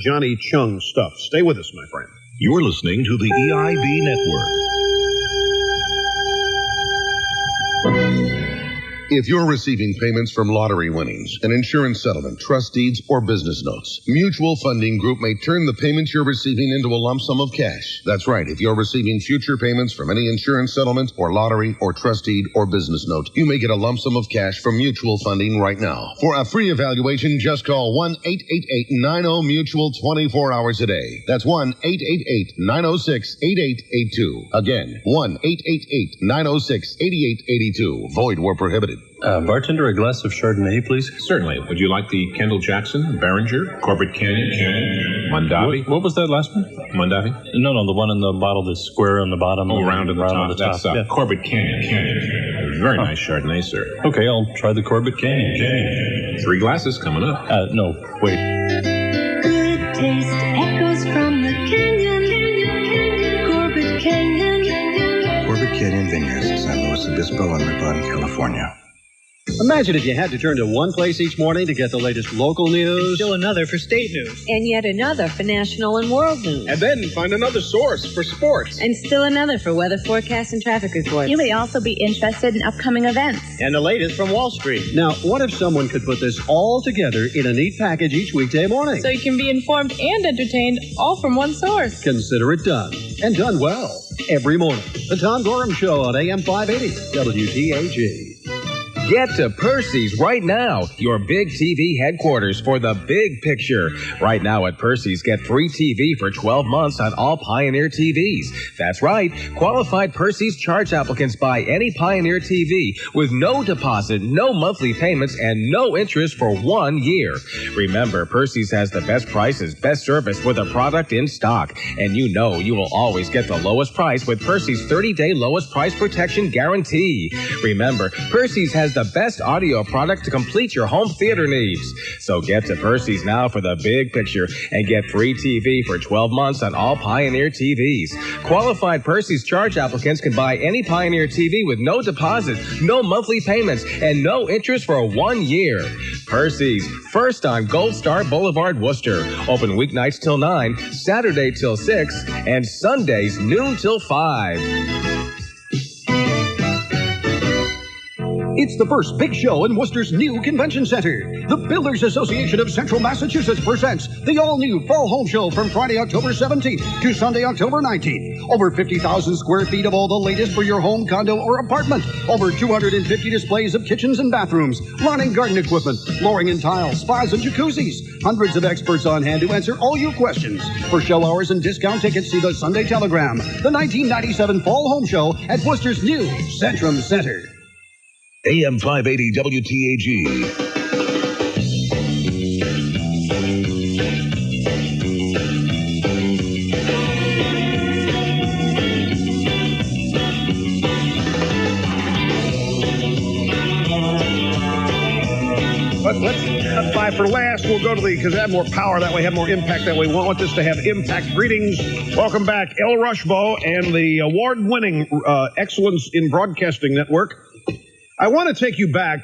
S14: Johnny Chung stuff. Stay with us, my friend.
S1: You're listening to the EIB Network.
S11: If you're receiving payments from lottery winnings, an insurance settlement, trust deeds, or business notes, Mutual Funding Group may turn the payments you're receiving into a lump sum of cash. That's right. If you're receiving future payments from any insurance settlement or lottery or trust deed or business note, you may get a lump sum of cash from Mutual Funding right now. For a free evaluation, just call 1-888-90-MUTUAL 24 hours a day. That's 1-888-906-8882. Again, 1-888-906-8882. Void where prohibited.
S12: Bartender, a glass of Chardonnay, please.
S24: Certainly. Would you like the Kendall Jackson, Behringer, Corbett Canyon, Mondavi?
S12: What was that last one?
S24: Mondavi?
S12: No, the one in the bottle that's square on the bottom.
S24: Oh, round on the top. That's
S12: yeah.
S24: Corbett Canyon. Very nice Chardonnay, sir.
S12: Okay, I'll try the Corbett Canyon.
S24: 3 glasses coming up.
S12: No, wait.
S3: Good taste echoes from the canyon. Corbett Canyon.
S21: Corbett Canyon Vineyards, San Luis Obispo, and Rippon, California.
S5: Imagine if you had to turn to one place each morning to get the latest local news.
S10: Still another for state news.
S13: And yet another for national and world news.
S17: And then find another source for sports.
S13: And still another for weather forecasts and traffic reports.
S15: You may also be interested in upcoming events.
S10: And the latest from Wall Street.
S5: Now, what if someone could put this all together in a neat package each weekday morning?
S15: So you can be informed and entertained all from one source.
S5: Consider it done. And done well. Every morning. The Tom Gorham Show on AM 580 WTAG.
S16: Get to Percy's right now, your big TV headquarters for the big picture. Right now at Percy's, get free TV for 12 months on all Pioneer TVs. That's right. Qualified Percy's charge applicants buy any Pioneer TV with no deposit, no monthly payments, and no interest for 1 year. Remember, Percy's has the best prices, best service with a product in stock. And you know you will always get the lowest price with Percy's 30-day lowest price protection guarantee. Remember, Percy's has the best audio product to complete your home theater needs. So get to Percy's now for the big picture and get free TV for 12 months on all Pioneer TVs. Qualified Percy's charge applicants can buy any Pioneer TV with no deposit, no monthly payments, and no interest for 1 year. Percy's, first on Gold Star Boulevard, Worcester. Open weeknights till 9, Saturday till 6, and Sundays noon till 5.
S5: It's the first big show in Worcester's new convention center. The Builders Association of Central Massachusetts presents the all-new Fall Home Show from Friday, October 17th to Sunday, October 19th. Over 50,000 square feet of all the latest for your home, condo, or apartment. Over 250 displays of kitchens and bathrooms, lawn and garden equipment, flooring and tile, spas and jacuzzis. Hundreds of experts on hand to answer all your questions. For show hours and discount tickets, see the Sunday Telegram. The 1997 Fall Home Show at Worcester's new Centrum Center.
S1: AM 580 WTAG.
S14: Let's cut by for last. We'll go to because they have more power that way, have more impact that way. We want this to have impact. Greetings. Welcome back, El Rushbo and the award-winning Excellence in Broadcasting Network. I want to take you back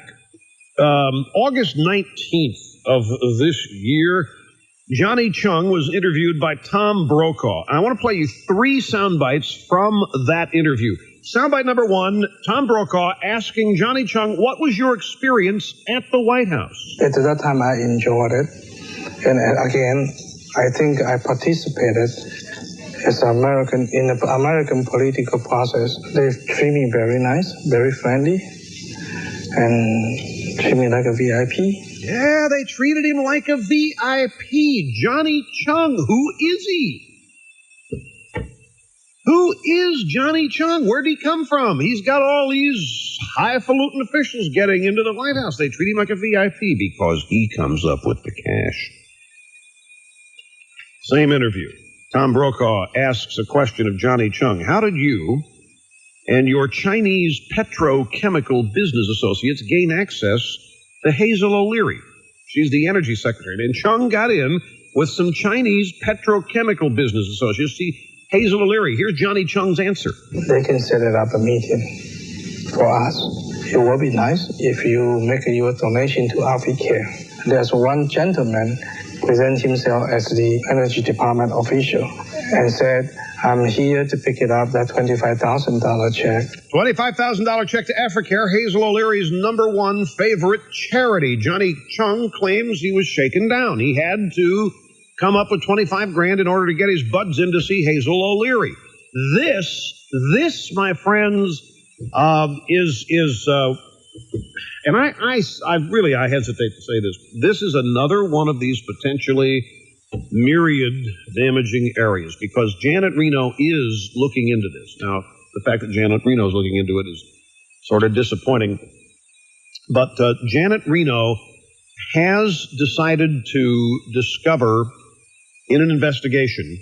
S14: August 19th of this year. Johnny Chung was interviewed by Tom Brokaw. And I want to play you 3 sound bites from that interview. Soundbite number 1, Tom Brokaw asking Johnny Chung, what was your experience at the White House?
S18: At that time, I enjoyed it. And again, I think I participated as in the American political process. They treat me very nice, very friendly, and treat me like a VIP.
S14: Yeah, they treated him like a VIP. Johnny Chung, who is he? Who is Johnny Chung? Where'd he come from? He's got all these highfalutin officials getting into the White House. They treat him like a VIP because he comes up with the cash. Same interview. Tom Brokaw asks a question of Johnny Chung. How did you and your Chinese petrochemical business associates gain access to Hazel O'Leary? She's the energy secretary. And Chung got in with some Chinese petrochemical business associates. See, Hazel O'Leary, here's Johnny Chung's answer.
S18: They can set it up a meeting for us. It will be nice if you make your donation to Care. There's one gentleman present himself as the Energy Department official and said, I'm here to pick it up, that $25,000 check.
S14: $25,000 check to Africare, Hazel O'Leary's #1 favorite charity. Johnny Chung claims he was shaken down. He had to come up with $25,000 in order to get his buds in to see Hazel O'Leary. This, my friends, is and I hesitate to say this. This is another one of these potentially myriad damaging areas because Janet Reno is looking into this. Now, the fact that Janet Reno is looking into it is sort of disappointing. But Janet Reno has decided to discover in an investigation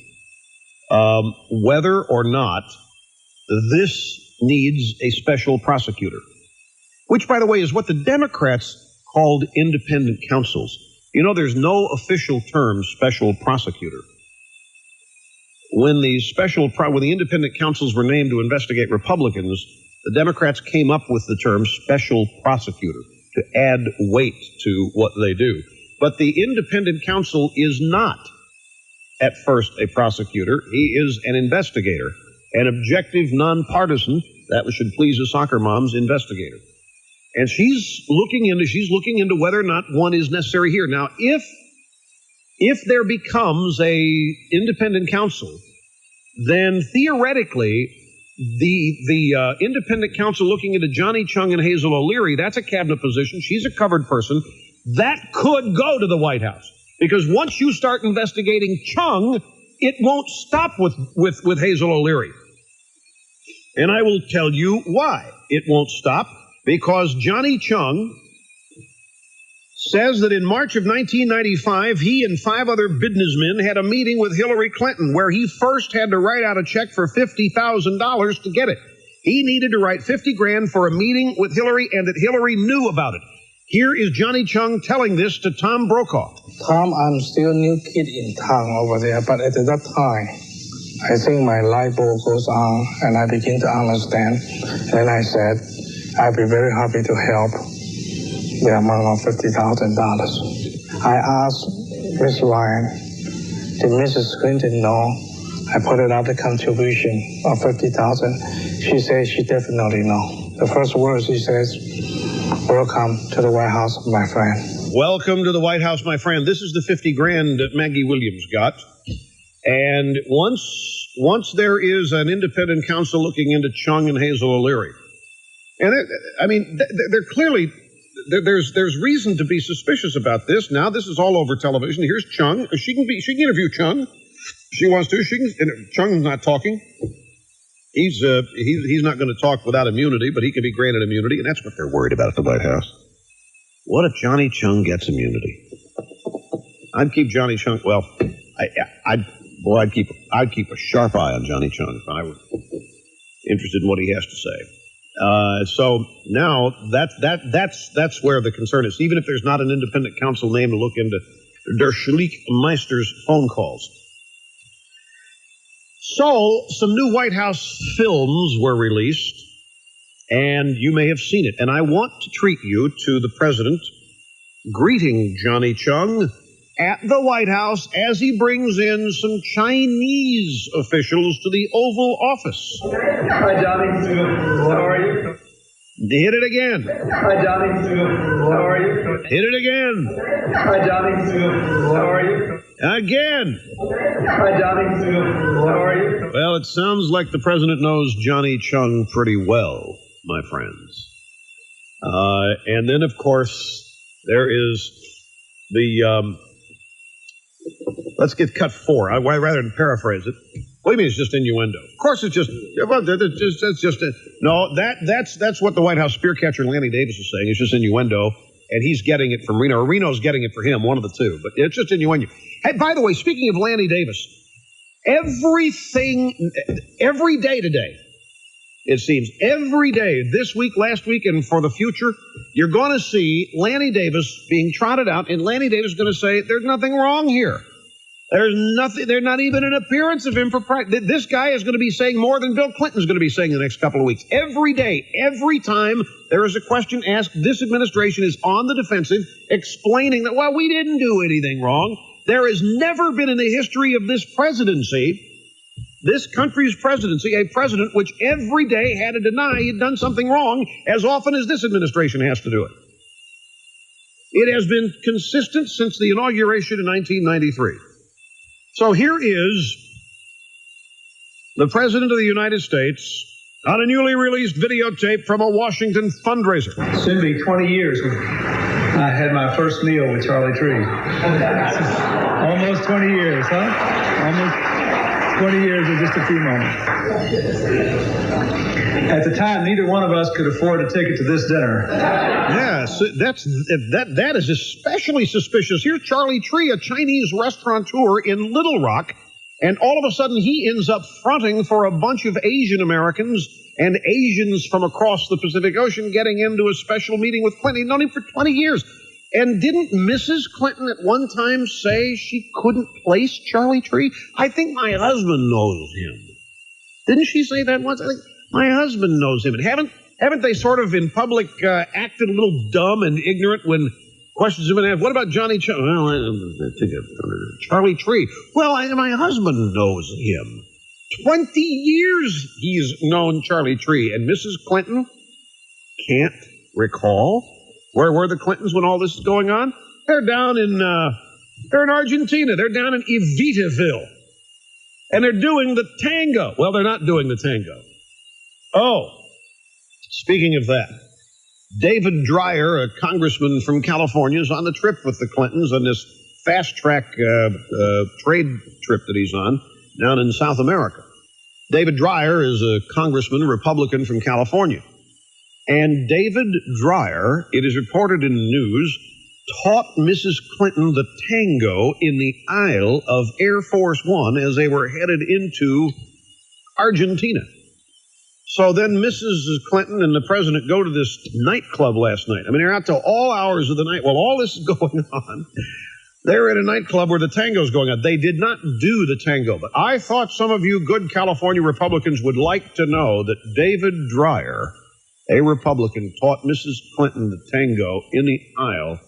S14: whether or not this needs a special prosecutor, which, by the way, is what the Democrats called independent counsels. You know, there's no official term, special prosecutor. When the independent counsels were named to investigate Republicans, the Democrats came up with the term special prosecutor. to add weight to what they do. But the independent counsel is not, at first, a prosecutor. He is an investigator, an objective, nonpartisan, that should please a soccer mom's, investigator. And she's looking into whether or not one is necessary here. Now, if there becomes a independent counsel, then theoretically, the independent counsel looking into Johnny Chung and Hazel O'Leary, that's a cabinet position. She's a covered person. That could go to the White House. Because once you start investigating Chung, it won't stop with Hazel O'Leary. And I will tell you why it won't stop. Because Johnny Chung says that in March of 1995, he and 5 other businessmen had a meeting with Hillary Clinton where he first had to write out a check for $50,000 to get it. He needed to write $50,000 for a meeting with Hillary, and that Hillary knew about it. Here is Johnny Chung telling this to Tom Brokaw.
S18: Tom, I'm still a new kid in town over there, but at that time, I think my light bulb goes on, and I begin to understand. And I said, I'd be very happy to help the amount of $50,000. I asked Ms. Ryan, did Mrs. Clinton know I put it out the contribution of $50,000? She says she definitely know. The first word she says, welcome to the White House, my friend.
S14: Welcome to the White House, my friend. This is the $50,000 that Maggie Williams got. And once there is an independent counsel looking into Chung and Hazel O'Leary, and they're clearly, there's reason to be suspicious about this. Now this is all over television. Here's Chung. She can interview Chung. She wants to. Chung's not talking. He's not going to talk without immunity, but he can be granted immunity, and that's what they're worried about at the White House. What if Johnny Chung gets immunity? I'd keep Johnny Chung. Well, I'd keep a sharp eye on Johnny Chung if I were interested in what he has to say. So now that's where the concern is. Even if there's not an independent counsel name to look into Der Schlick-Meister's phone calls. So some new White House films were released, and you may have seen it. And I want to treat you to the president greeting Johnny Chung at the White House as he brings in some Chinese officials to the Oval Office.
S6: Hi, Johnny. How are you?
S14: Hit it again.
S6: Hi, Johnny. How are you?
S14: Hit it again.
S6: Hi, Johnny. How are you?
S14: Again.
S6: Hi, Johnny. How are you?
S14: Well, it sounds like the president knows Johnny Chung pretty well, my friends. And then, of course, there is the... let's get cut 4. Rather than paraphrase it. What do you mean it's just innuendo? Of course it's just... No, that's what the White House spear catcher Lanny Davis is saying. It's just innuendo, and he's getting it from Reno. Or Reno's getting it for him, one of the two. But it's just innuendo. Hey, by the way, speaking of Lanny Davis, every day today, it seems, every day, this week, last week, and for the future, you're going to see Lanny Davis being trotted out, and Lanny Davis is going to say, there's nothing wrong here. There's not even an appearance of impropriety. This guy is going to be saying more than Bill Clinton's going to be saying in the next couple of weeks. Every day, every time there is a question asked, this administration is on the defensive, explaining that, well, we didn't do anything wrong. There has never been in the history of this presidency, this country's presidency, a president which every day had to deny he'd done something wrong as often as this administration has to do it. It has been consistent since the inauguration in 1993. So here is the President of the United States on a newly released videotape from a Washington fundraiser.
S6: Soon be 20 years when I had my first meal with Charlie Tree. Almost 20 years, huh? Almost 20 years in just a few moments. At the time, neither one of us could afford a ticket to this dinner.
S14: Yes, that is especially suspicious. Here's Charlie Tree, a Chinese restaurateur in Little Rock, and all of a sudden he ends up fronting for a bunch of Asian Americans and Asians from across the Pacific Ocean getting into a special meeting with Clinton. He'd known him for 20 years. And didn't Mrs. Clinton at one time say she couldn't place Charlie Tree? I think my husband knows him. Didn't she say that once? I think my husband knows him. And haven't Haven't they sort of in public acted a little dumb and ignorant when questions have been asked? What about Johnny Charlie Tree? Well, my husband knows him. 20 years he's known Charlie Tree. And Mrs. Clinton can't recall. Where were the Clintons when all this is going on? They're down in, they're in Argentina. They're down in Evitaville. And they're doing the tango. Well, they're not doing the tango. Oh, speaking of that, David Dreyer, a congressman from California, is on the trip with the Clintons on this fast-track trade trip that he's on down in South America. David Dreyer is a congressman, Republican from California. And David Dreyer, it is reported in the news, taught Mrs. Clinton the tango in the aisle of Air Force One as they were headed into Argentina. So then Mrs. Clinton and the president go to this nightclub last night. I mean, they're out till all hours of the night while all this is going on. They're in a nightclub where the tango's going on. They did not do the tango, but I thought some of you good California Republicans would like to know that David Dreyer, a Republican, taught Mrs. Clinton the tango in the aisle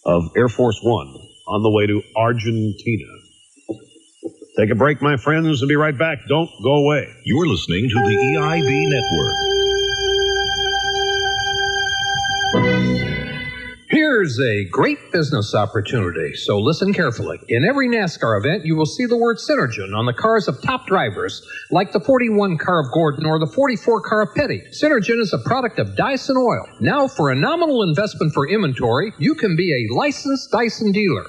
S14: of Air Force One on the way to Argentina. Take a break, my friends, and be right back. Don't go away.
S1: You're listening to the EIB Network.
S4: Here's a great business opportunity, so listen carefully. In every NASCAR event, you will see the word Synergen on the cars of top drivers, like the 41 car of Gordon or the 44 car of Petty. Synergen is a product of Dyson Oil. Now, for a nominal investment for inventory, you can be a licensed Dyson dealer.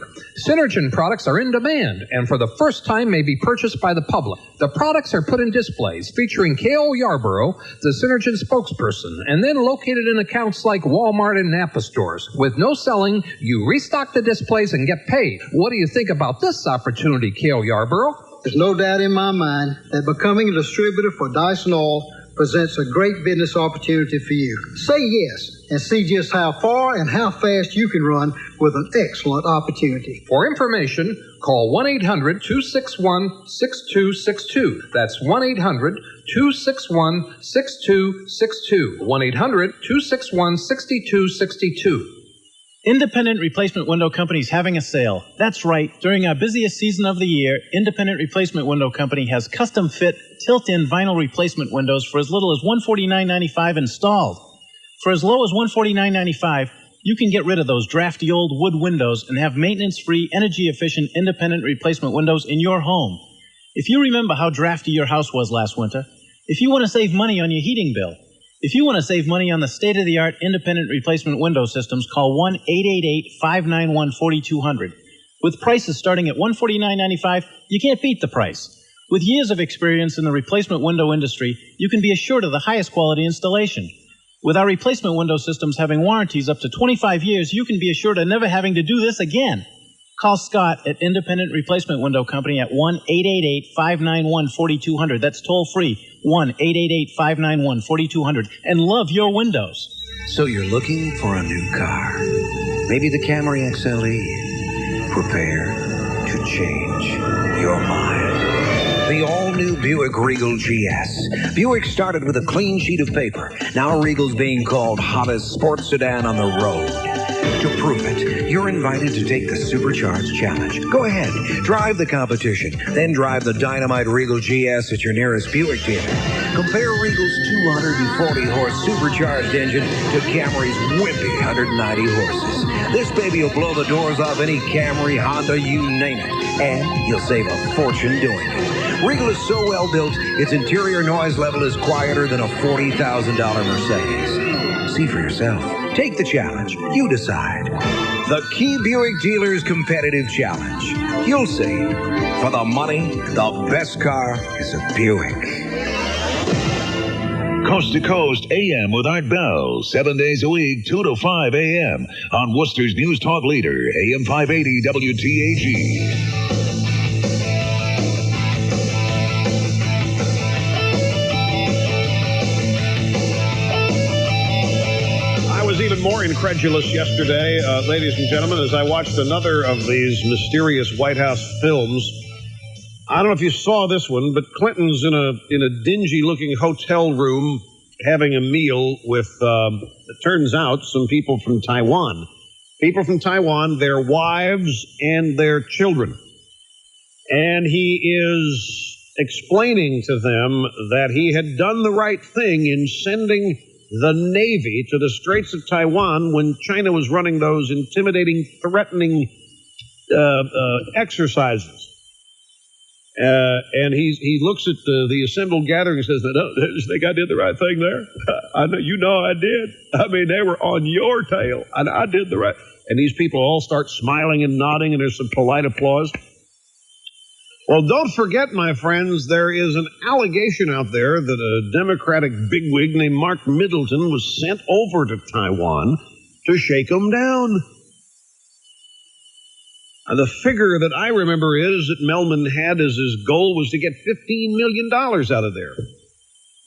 S4: Synergen products are in demand, and for the first time may be purchased by the public. The products are put in displays featuring K.O. Yarborough, the Synergen spokesperson, and then located in accounts like Walmart and Napa stores. With no selling, you restock the displays and get paid. What do you think about this opportunity, K.O. Yarborough?
S9: There's no doubt in my mind that becoming a distributor for Dyson Oil presents a great business opportunity for you. Say yes and see just how far and how fast you can run with an excellent opportunity.
S4: For information, call 1-800-261-6262. That's 1-800-261-6262. 1-800-261-6262.
S19: Independent Replacement Window Company is having a sale. That's right. During our busiest season of the year, Independent Replacement Window Company has custom-fit, tilt-in vinyl replacement windows for as little as $149.95 installed. For as low as $149.95, you can get rid of those drafty old wood windows and have maintenance-free, energy-efficient independent replacement windows in your home. If you remember how drafty your house was last winter, if you want to save money on your heating bill, if you want to save money on the state-of-the-art independent replacement window systems, call 1-888-591-4200. With prices starting at $149.95, you can't beat the price. With years of experience in the replacement window industry, you can be assured of the highest quality installation. With our replacement window systems having warranties up to 25 years, you can be assured of never having to do this again. Call Scott at Independent Replacement Window Company at 1-888-591-4200. That's toll-free, 1-888-591-4200. And love your windows.
S20: So you're looking for a new car. Maybe the Camry XLE. Prepare to change your mind. The all-new Buick Regal GS. Buick started with a clean sheet of paper. Now Regal's being called hottest sports sedan on the road. To prove it, you're invited to take the Supercharged Challenge. Go ahead, drive the competition, then drive the dynamite Regal GS at your nearest Buick dealer. Compare Regal's 240-horse supercharged engine to Camry's wimpy 190 horses. This baby will blow the doors off any Camry, Honda, you name it, and you'll save a fortune doing it. Regal is so well built, its interior noise level is quieter than a $40,000 Mercedes. See for yourself. Take the challenge. You decide. The Key Buick Dealers Competitive Challenge. You'll see. For the money, the best car is a Buick.
S1: Coast to Coast AM with Art Bell, 7 days a week, 2 to 5 a.m. on Worcester's News Talk Leader, AM 580 WTAG.
S14: Even more incredulous yesterday, ladies and gentlemen, as I watched another of these mysterious White House films. I don't know if you saw this one, but Clinton's in a dingy-looking hotel room having a meal with, it turns out, some people from Taiwan. People from Taiwan, their wives and their children. And he is explaining to them that he had done the right thing in sending the Navy to the Straits of Taiwan when China was running those intimidating, threatening exercises. And he looks at the assembled gathering and says, "Don't you think I did the right thing there? I know, you know I did. I mean, they were on your tail, and I did the right." And these people all start smiling and nodding, and there's some polite applause. Well, don't forget, my friends, there is an allegation out there that a Democratic bigwig named Mark Middleton was sent over to Taiwan to shake them down. The figure that I remember is that Melman had as his goal was to get $15 million out of there.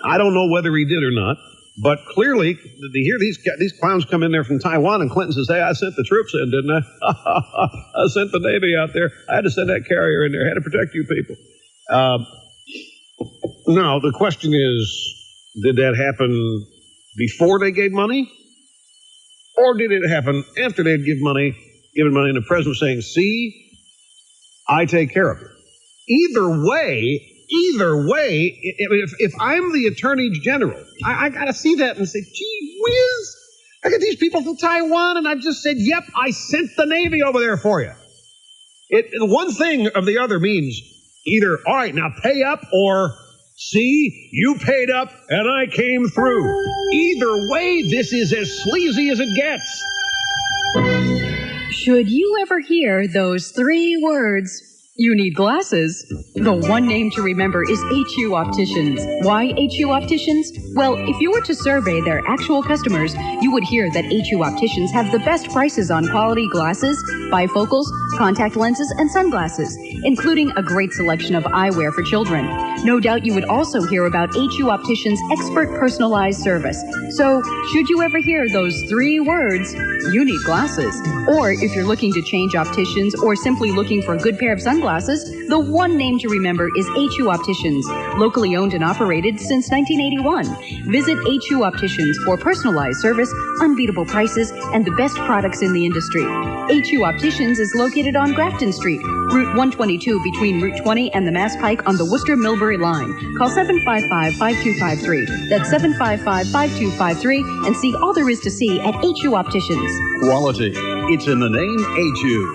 S14: I don't know whether he did or not, but clearly, to hear these clowns come in there from Taiwan, and Clinton says, "Hey, I sent the troops in, didn't I? I sent the Navy out there. I had to send that carrier in there. I had to protect you people." Now, the question is, did that happen before they gave money? Or did it happen after they'd given money, and the president was saying, "See, I take care of it"? Either way, if I'm the Attorney General, I got to see that and say, "Gee whiz, I got these people from Taiwan, and I just said, yep, I sent the Navy over there for you." One thing or the other means either, all right, now pay up, or see, you paid up and I came through. Either way, this is as sleazy as it gets.
S2: Should you ever hear those 3 words, "You need glasses"? The one name to remember is HU Opticians. Why HU Opticians? Well, if you were to survey their actual customers, you would hear that HU Opticians have the best prices on quality glasses, bifocals, contact lenses, and sunglasses, including a great selection of eyewear for children. No doubt you would also hear about HU Opticians' expert personalized service. So, should you ever hear those 3 words, "You need glasses," or if you're looking to change opticians or simply looking for a good pair of sunglasses, the one name to remember is HU Opticians, locally owned and operated since 1981. Visit HU Opticians for personalized service, unbeatable prices, and the best products in the industry. HU Opticians is located on Grafton Street, Route 122 between Route 20 and the Mass Pike on the Worcester-Millbury line. Call 755-5253. That's 755-5253, and see all there is to see at HU Opticians.
S8: Quality. It's in the name HU.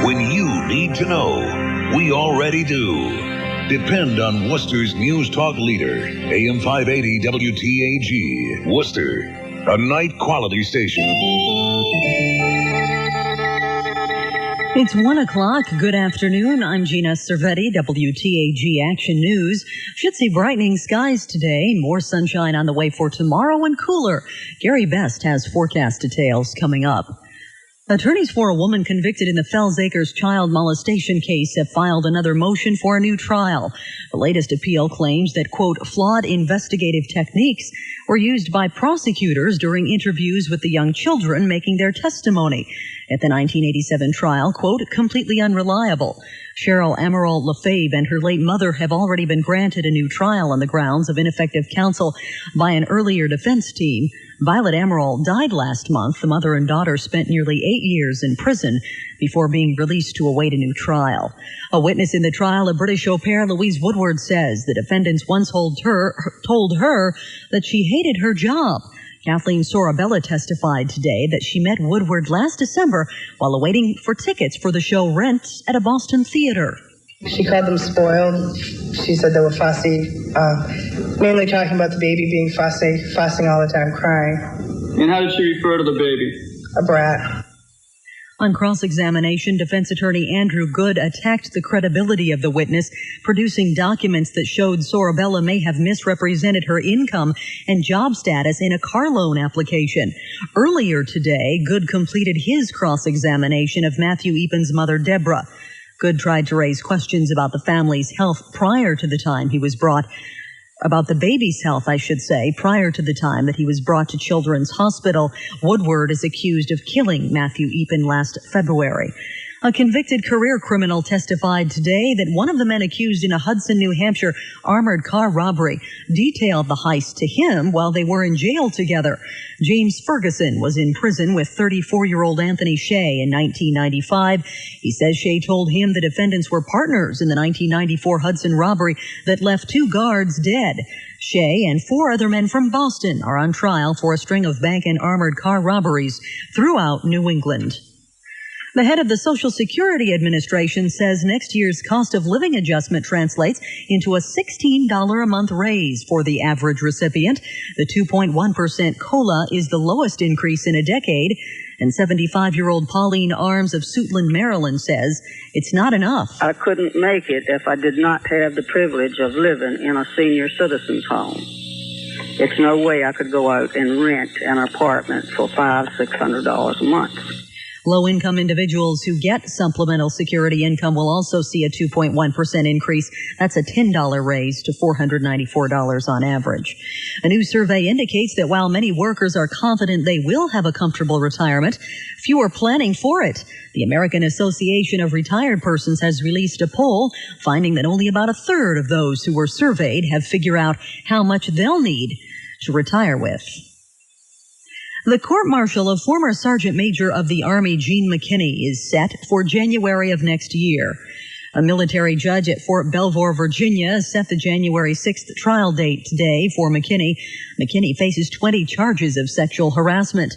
S1: When you need to know, we already do. Depend on Worcester's News Talk leader, AM 580 WTAG. Worcester, a night quality station.
S22: It's 1 o'clock. Good afternoon. I'm Gina Cervetti, WTAG Action News. Should see brightening skies today, more sunshine on the way for tomorrow, and cooler. Gary Best has forecast details coming up. Attorneys for a woman convicted in the Fells Acres child molestation case have filed another motion for a new trial. The latest appeal claims that, quote, flawed investigative techniques were used by prosecutors during interviews with the young children making their testimony at the 1987 trial, quote, completely unreliable. Cheryl Amaral Lefebvre and her late mother have already been granted a new trial on the grounds of ineffective counsel by an earlier defense team. Violet Amaral died last month. The mother and daughter spent nearly 8 years in prison before being released to await a new trial. A witness in the trial, a British au pair, Louise Woodward, says the defendants once told her that she hated her job. Kathleen Sorabella testified today that she met Woodward last December while awaiting for tickets for the show Rent at a Boston theater.
S23: She called them spoiled. She said they were fussy, mainly talking about the baby being fussing all the time, crying.
S25: And how did she refer to the baby?
S23: A brat.
S22: On cross-examination, defense attorney Andrew Good attacked the credibility of the witness, producing documents that showed Sorabella may have misrepresented her income and job status in a car loan application. Earlier today, Good completed his cross-examination of Matthew Eapen's mother, Deborah. Good tried to raise questions about the family's health prior to the time he was brought, about the baby's health, I should say, prior to the time that he was brought to Children's Hospital. Woodward is accused of killing Matthew Eapen last February. A convicted career criminal testified today that one of the men accused in a Hudson, New Hampshire armored car robbery detailed the heist to him while they were in jail together. James Ferguson was in prison with 34-year-old Anthony Shea in 1995. He says Shea told him the defendants were partners in the 1994 Hudson robbery that left 2 guards dead. Shea and 4 other men from Boston are on trial for a string of bank and armored car robberies throughout New England. The head of the Social Security Administration says next year's cost of living adjustment translates into a $16 a month raise for the average recipient. The 2.1% COLA is the lowest increase in a decade. And 75-year-old Pauline Arms of Suitland, Maryland says it's not enough.
S3: I couldn't make it if I did not have the privilege of living in a senior citizen's home. It's no way I could go out and rent an apartment for $500-600 a month.
S22: Low-income individuals who get supplemental security income will also see a 2.1% increase. That's a $10 raise to $494 on average. A new survey indicates that while many workers are confident they will have a comfortable retirement, few are planning for it. The American Association of Retired Persons has released a poll finding that only about a third of those who were surveyed have figured out how much they'll need to retire with. The court-martial of former Sergeant Major of the Army Gene McKinney is set for January of next year. A military judge at Fort Belvoir, Virginia, set the January 6th trial date today for McKinney. McKinney faces 20 charges of sexual harassment.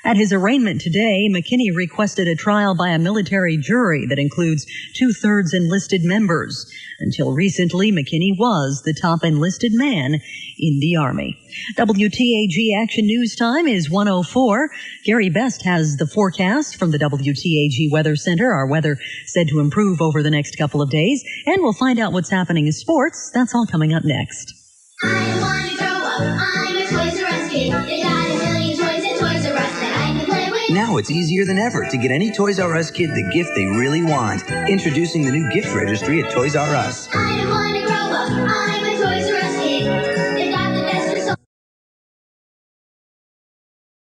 S22: At his arraignment today, McKinney requested a trial by a military jury that includes 2/3 enlisted members. Until recently, McKinney was the top enlisted man in the Army. WTAG Action News Time is 1:04. Gary Best has the forecast from the WTAG Weather Center. Our weather said to improve over the next couple of days, and we'll find out what's happening in sports. That's all coming up next.
S7: I want to grow up. I'm a Toys R Us kid. They got a million toys at Toys R Us that I can play with.
S11: Now it's easier than ever to get any Toys R Us kid the gift they really want. Introducing the new gift registry at Toys R Us.
S7: I want to grow up. I'm